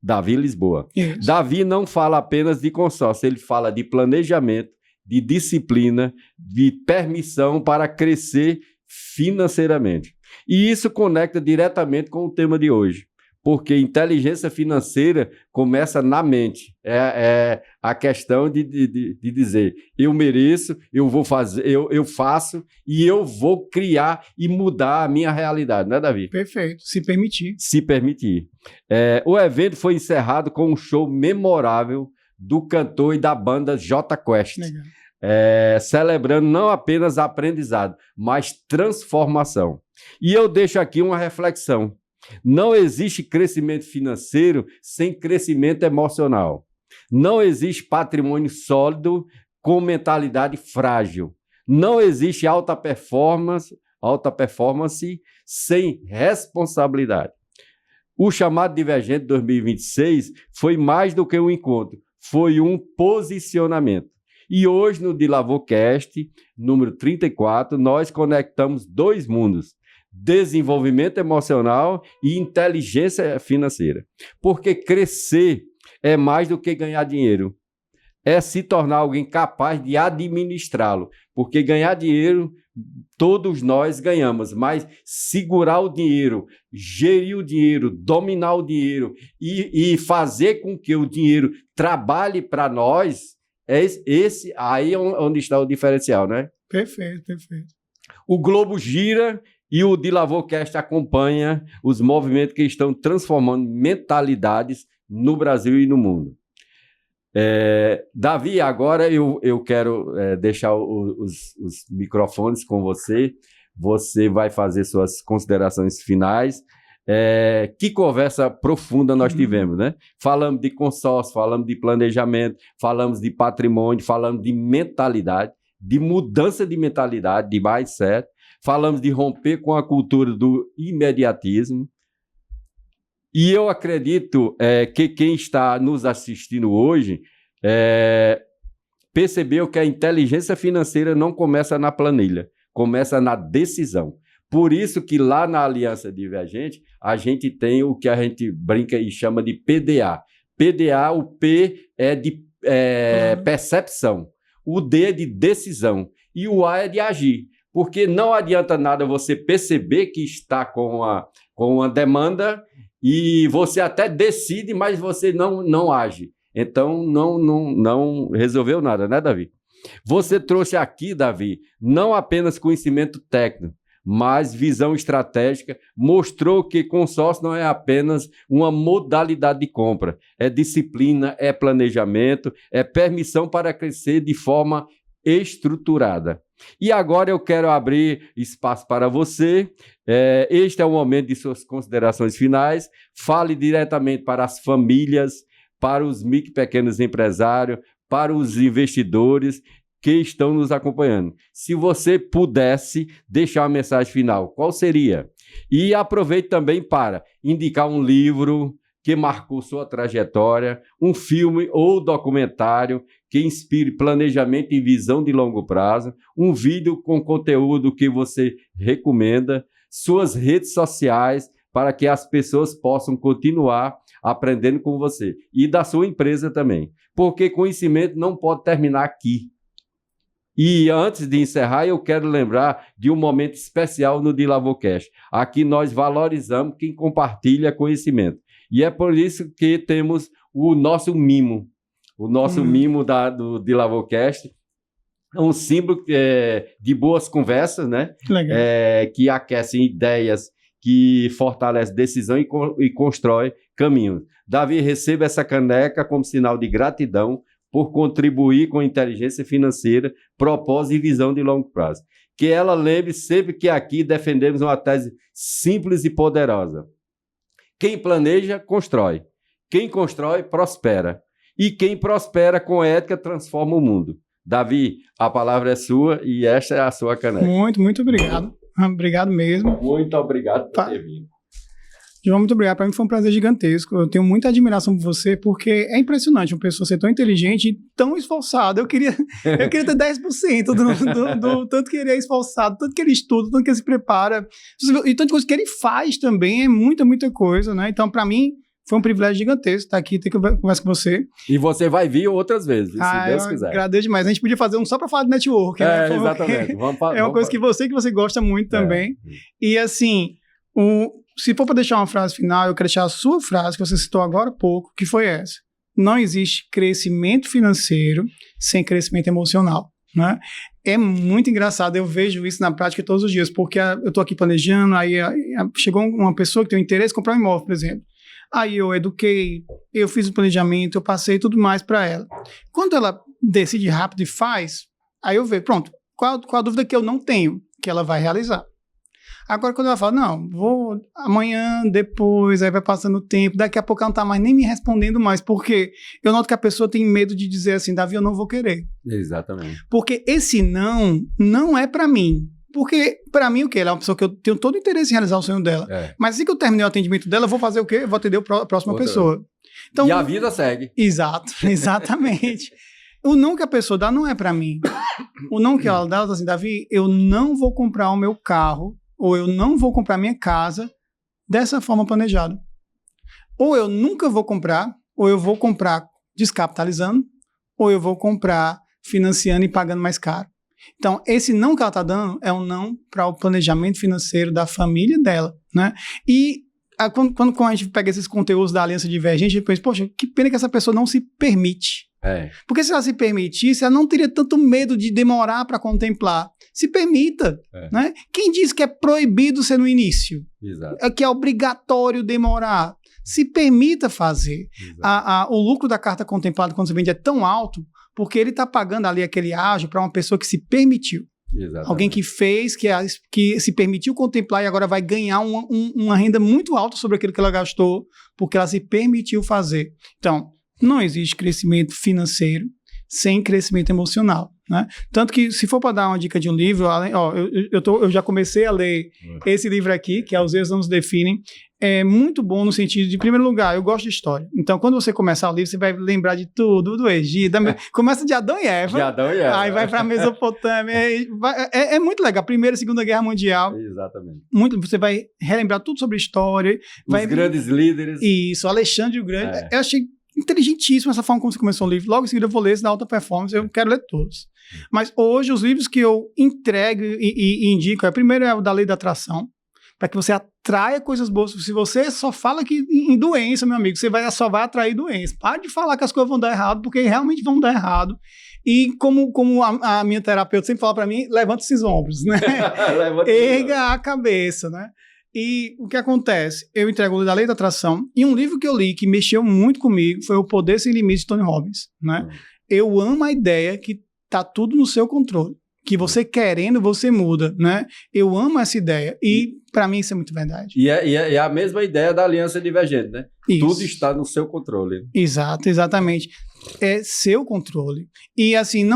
Davi Lisboa. Isso. Davi não fala apenas de consórcio, ele fala de planejamento, de disciplina, de permissão para crescer financeiramente. E isso conecta diretamente com o tema de hoje, porque inteligência financeira começa na mente. É a questão de dizer, eu mereço, eu vou fazer, eu faço e eu vou criar e mudar a minha realidade, né, Davi? Perfeito, se permitir. Se permitir. O evento foi encerrado com um show memorável do cantor e da banda Jota Quest. Legal. Celebrando não apenas aprendizado, mas transformação. E eu deixo aqui uma reflexão. Não existe crescimento financeiro sem crescimento emocional. Não existe patrimônio sólido com mentalidade frágil. Não existe alta performance sem responsabilidade. O chamado Divergente 2026 foi mais do que um encontro, foi um posicionamento. E hoje, no DiLavoCast, número 34, nós conectamos dois mundos: desenvolvimento emocional e inteligência financeira. Porque crescer é mais do que ganhar dinheiro. É se tornar alguém capaz de administrá-lo. Porque ganhar dinheiro, todos nós ganhamos, mas segurar o dinheiro, gerir o dinheiro, dominar o dinheiro e fazer com que o dinheiro trabalhe para nós, esse aí é onde está o diferencial, né? Perfeito, perfeito. O globo gira e o DiLavoCast acompanha os movimentos que estão transformando mentalidades no Brasil e no mundo. Davi, agora eu quero deixar os microfones com você. Você vai fazer suas considerações finais. Que conversa profunda nós tivemos, né? Falamos de consórcio, falamos de planejamento, falamos de patrimônio, falamos de mentalidade, de mudança de mentalidade, de mindset. Falamos de romper com a cultura do imediatismo. E eu acredito que quem está nos assistindo hoje percebeu que a inteligência financeira não começa na planilha, começa na decisão. Por isso que lá na Aliança Divergente, a gente tem o que a gente brinca e chama de PDA. PDA, o P é de percepção, o D é de decisão e o A é de agir. Porque não adianta nada você perceber que está com uma demanda e você até decide, mas você não age. Então, não resolveu nada, né, Davi? Você trouxe aqui, Davi, não apenas conhecimento técnico, mas visão estratégica, mostrou que consórcio não é apenas uma modalidade de compra, é disciplina, é planejamento, é permissão para crescer de forma estruturada. E agora eu quero abrir espaço para você. Este é o momento de suas considerações finais. Fale diretamente para as famílias, para os micro e pequenos empresários, para os investidores que estão nos acompanhando. Se você pudesse deixar uma mensagem final, qual seria? E aproveite também para indicar um livro que marcou sua trajetória, um filme ou documentário que inspire planejamento e visão de longo prazo, um vídeo com conteúdo que você recomenda, suas redes sociais para que as pessoas possam continuar aprendendo com você e da sua empresa também, porque conhecimento não pode terminar aqui. E antes de encerrar, eu quero lembrar de um momento especial no DiLavoCast. Aqui nós valorizamos quem compartilha conhecimento. E é por isso que temos o nosso mimo. O nosso mimo do DiLavoCast é um símbolo de boas conversas, né? Legal. Que aquecem ideias, que fortalece decisão e constrói caminhos. Davi, receba essa caneca como sinal de gratidão por contribuir com inteligência financeira, propósito e visão de longo prazo. Que ela lembre sempre que aqui defendemos uma tese simples e poderosa. Quem planeja, constrói. Quem constrói, prospera. E quem prospera com ética, transforma o mundo. Davi, a palavra é sua e esta é a sua caneca. Muito, muito obrigado. Obrigado mesmo. Muito obrigado por ter vindo. João, muito obrigado. Para mim foi um prazer gigantesco. Eu tenho muita admiração por você, porque é impressionante uma pessoa ser tão inteligente e tão esforçada. Eu queria ter 10% do tanto que ele é esforçado, tanto que ele estuda, tanto que ele se prepara, e tanta coisa que ele faz também. É muita, muita coisa, né? Então, para mim, foi um privilégio gigantesco estar aqui, ter conversa com você. E você vai vir outras vezes, se Deus quiser. Agradeço demais. A gente podia fazer um só para falar de network, né? Exatamente. É uma coisa que você gosta muito também. E assim, se for para deixar uma frase final, eu quero deixar a sua frase, que você citou agora há pouco, que foi essa. Não existe crescimento financeiro sem crescimento emocional, né? É muito engraçado, eu vejo isso na prática todos os dias, porque eu estou aqui planejando, aí chegou uma pessoa que tem um interesse em comprar um imóvel, por exemplo. Aí eu eduquei, eu fiz o planejamento, eu passei tudo mais para ela. Quando ela decide rápido e faz, aí eu vejo, pronto, qual a dúvida que eu não tenho, que ela vai realizar. Agora, quando ela fala, não, vou amanhã, depois, aí vai passando o tempo, daqui a pouco ela não está mais nem me respondendo mais, porque eu noto que a pessoa tem medo de dizer assim, Davi, eu não vou querer. Exatamente. Porque esse não é para mim. Porque, para mim, o quê? Ela é uma pessoa que eu tenho todo o interesse em realizar o sonho dela. Mas assim que eu terminei o atendimento dela, eu vou fazer o quê? Eu vou atender a próxima pessoa. Então, e a vida segue. Exato, exatamente. O não que a pessoa dá não é para mim. O não que ela dá, ela diz assim, Davi, eu não vou comprar o meu carro, ou eu não vou comprar minha casa dessa forma planejada. Ou eu nunca vou comprar, ou eu vou comprar descapitalizando, ou eu vou comprar financiando e pagando mais caro. Então, esse não que ela está dando é um não para o planejamento financeiro da família dela, né? E quando a gente pega esses conteúdos da Aliança Divergente, a gente pensa, poxa, que pena que essa pessoa não se permite. Porque se ela se permitisse, ela não teria tanto medo de demorar para contemplar. Se permita, né? Quem diz que é proibido ser no início? Exato. Que é obrigatório demorar. Se permita fazer. O lucro da carta contemplada quando você vende é tão alto porque ele está pagando ali aquele ágio para uma pessoa que se permitiu. Exatamente. Alguém que fez, que se permitiu contemplar e agora vai ganhar uma renda muito alta sobre aquilo que ela gastou, porque ela se permitiu fazer. Então, não existe crescimento financeiro sem crescimento emocional, né? Tanto que, se for para dar uma dica de um livro, eu já comecei a ler esse livro aqui, que é Os Erros Não Nos Definem. É muito bom no sentido de, em primeiro lugar, eu gosto de história. Então, quando você começar o livro, você vai lembrar de tudo, do Egito, começa de Adão e Eva. Aí vai para a Mesopotâmia. É muito legal. Primeira e Segunda Guerra Mundial. Exatamente. Você vai relembrar tudo sobre história. Os grandes líderes. Isso, Alexandre o Grande. Eu achei inteligentíssimo essa forma como você começou o livro. Logo em seguida eu vou ler esse da alta performance, eu quero ler todos. Mas hoje os livros que eu entrego e indico, primeiro é o da Lei da Atração, para que você atraia coisas boas. Se você só fala que em doença, meu amigo, você só vai atrair doença. Para de falar que as coisas vão dar errado, porque realmente vão dar errado. E como a minha terapeuta sempre fala para mim, levanta esses ombros, né? Erga a cabeça, né? E o que acontece? Eu entrego o livro da Lei da Atração, e um livro que eu li que mexeu muito comigo foi O Poder Sem Limites, de Tony Robbins, né? Eu amo a ideia que tá tudo no seu controle, que você querendo, você muda, né? Eu amo essa ideia, e para mim isso é muito verdade. E é a mesma ideia da Aliança Divergente, né? Isso. Tudo está no seu controle. Exato, exatamente. É seu controle. E assim,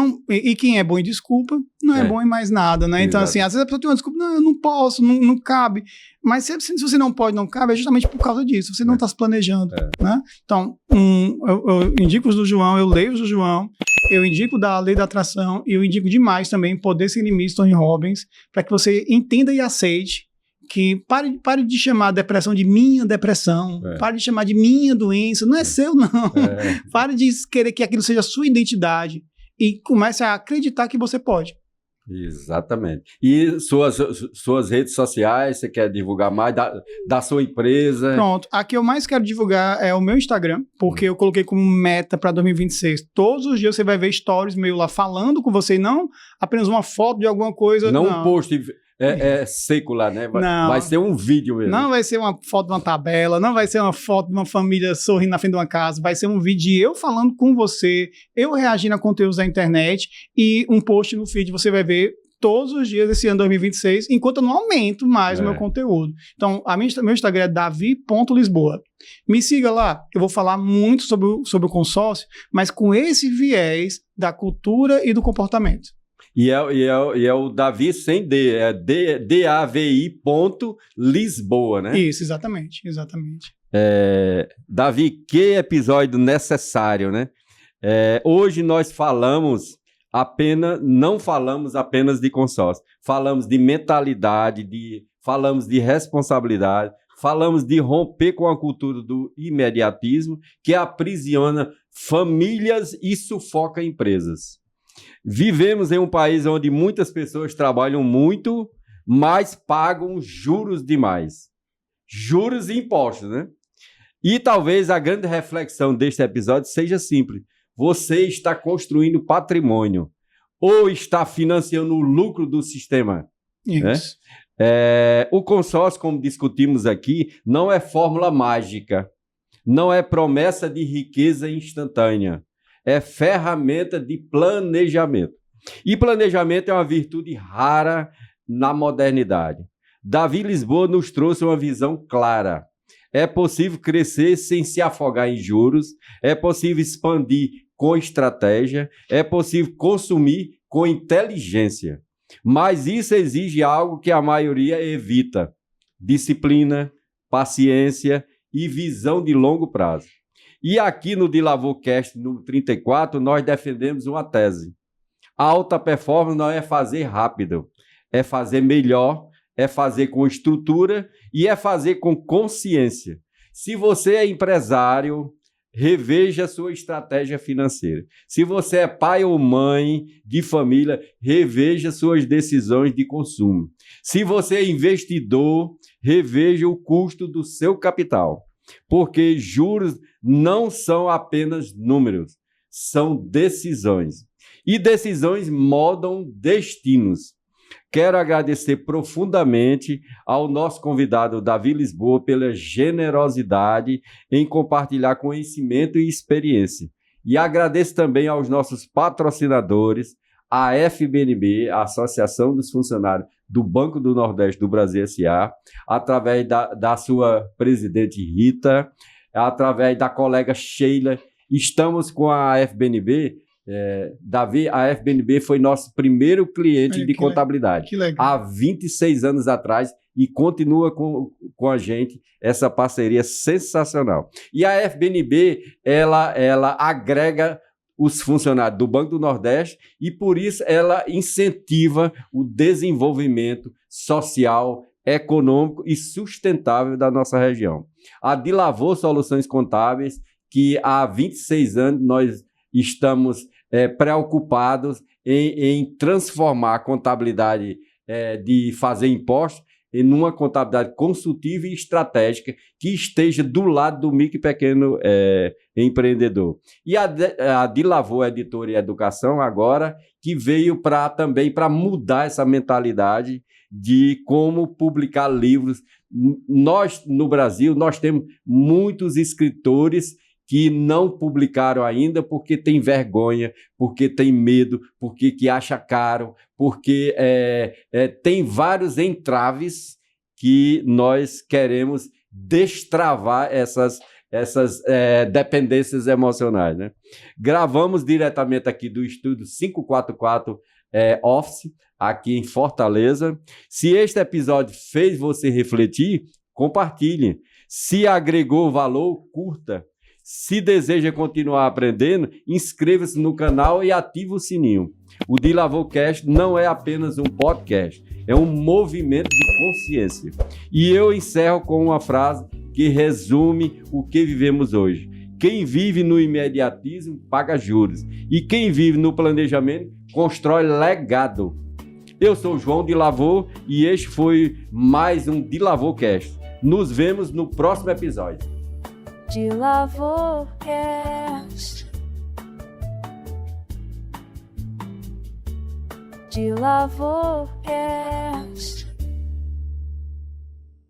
quem é bom em desculpa, não é bom em mais nada, né? Então, assim, às vezes a pessoa tem uma desculpa, não, eu não posso, não cabe. Mas se você não pode, não cabe, é justamente por causa disso. Você não está se planejando, né? Então, eu indico os do João, eu leio os do João, eu indico da Lei da Atração, e eu indico demais também Poder Sem Limites, Tony Robbins, para que você entenda e aceite que pare de chamar a depressão de minha depressão, pare de chamar de minha doença, não é seu não, pare de querer que aquilo seja a sua identidade e comece a acreditar que você pode. Exatamente. E suas redes sociais, você quer divulgar mais da sua empresa? Pronto, a que eu mais quero divulgar é o meu Instagram, porque eu coloquei como meta para 2026. Todos os dias você vai ver stories meio lá falando com você, e não apenas uma foto de alguma coisa. Não um post seco lá, né? Vai ser um vídeo mesmo. Não vai ser uma foto de uma tabela, não vai ser uma foto de uma família sorrindo na frente de uma casa, vai ser um vídeo de eu falando com você, eu reagindo a conteúdos da internet, e um post no feed você vai ver todos os dias desse ano 2026, enquanto eu não aumento mais o meu conteúdo. Então, meu Instagram é davi.lisboa. Me siga lá, eu vou falar muito sobre o consórcio, mas com esse viés da cultura e do comportamento. E é o Davi sem D, é DAVI.Lisboa, né? Isso, exatamente. Davi, que episódio necessário, né? Hoje nós não falamos apenas de consórcio, falamos de mentalidade, falamos de responsabilidade, falamos de romper com a cultura do imediatismo que aprisiona famílias e sufoca empresas. Vivemos em um país onde muitas pessoas trabalham muito, mas pagam juros demais. Juros e impostos, né? E talvez a grande reflexão deste episódio seja simples. Você está construindo patrimônio ou está financiando o lucro do sistema? Isso. Né? O consórcio, como discutimos aqui, não é fórmula mágica, não é promessa de riqueza instantânea, é ferramenta de planejamento. E planejamento é uma virtude rara na modernidade. Davi Lisboa nos trouxe uma visão clara. É possível crescer sem se afogar em juros, é possível expandir com estratégia, é possível consumir com inteligência. Mas isso exige algo que a maioria evita: disciplina, paciência e visão de longo prazo. E aqui no DiLavoCast, no 34, nós defendemos uma tese. A alta performance não é fazer rápido, é fazer melhor, é fazer com estrutura e é fazer com consciência. Se você é empresário, reveja a sua estratégia financeira. Se você é pai ou mãe de família, reveja suas decisões de consumo. Se você é investidor, reveja o custo do seu capital. Porque juros não são apenas números, são decisões. E decisões moldam destinos. Quero agradecer profundamente ao nosso convidado Davi Lisboa pela generosidade em compartilhar conhecimento e experiência. E agradeço também aos nossos patrocinadores, a FBNB, a Associação dos Funcionários do Banco do Nordeste do Brasil S.A., através da sua presidente Rita, através da colega Sheila. Estamos com a FBNB. Davi, a FBNB foi nosso primeiro cliente de contabilidade há 26 anos atrás e continua com a gente essa parceria sensacional. E a FBNB, ela agrega os funcionários do Banco do Nordeste e, por isso, ela incentiva o desenvolvimento social, econômico e sustentável da nossa região. A DiLavo Soluções Contábeis, que há 26 anos nós estamos preocupados em transformar a contabilidade de fazer impostos em uma contabilidade consultiva e estratégica que esteja do lado do micro e pequeno empreendedor. E a DiLavo Editora e Educação agora, que veio também para mudar essa mentalidade de como publicar livros. Nós, no Brasil, nós temos muitos escritores que não publicaram ainda porque tem vergonha, porque tem medo, porque que acha caro, porque tem vários entraves que nós queremos destravar essas dependências emocionais, né? Gravamos diretamente aqui do estúdio 544 Office, aqui em Fortaleza. Se este episódio fez você refletir, compartilhe. Se agregou valor, curta. Se deseja continuar aprendendo, inscreva-se no canal e ative o sininho. O DiLavoCast não é apenas um podcast, é um movimento de consciência. E eu encerro com uma frase que resume o que vivemos hoje. Quem vive no imediatismo paga juros. E quem vive no planejamento constrói legado. Eu sou João DiLavo e este foi mais um DiLavoCast. Nos vemos no próximo episódio. DiLavoCast. DiLavoCast.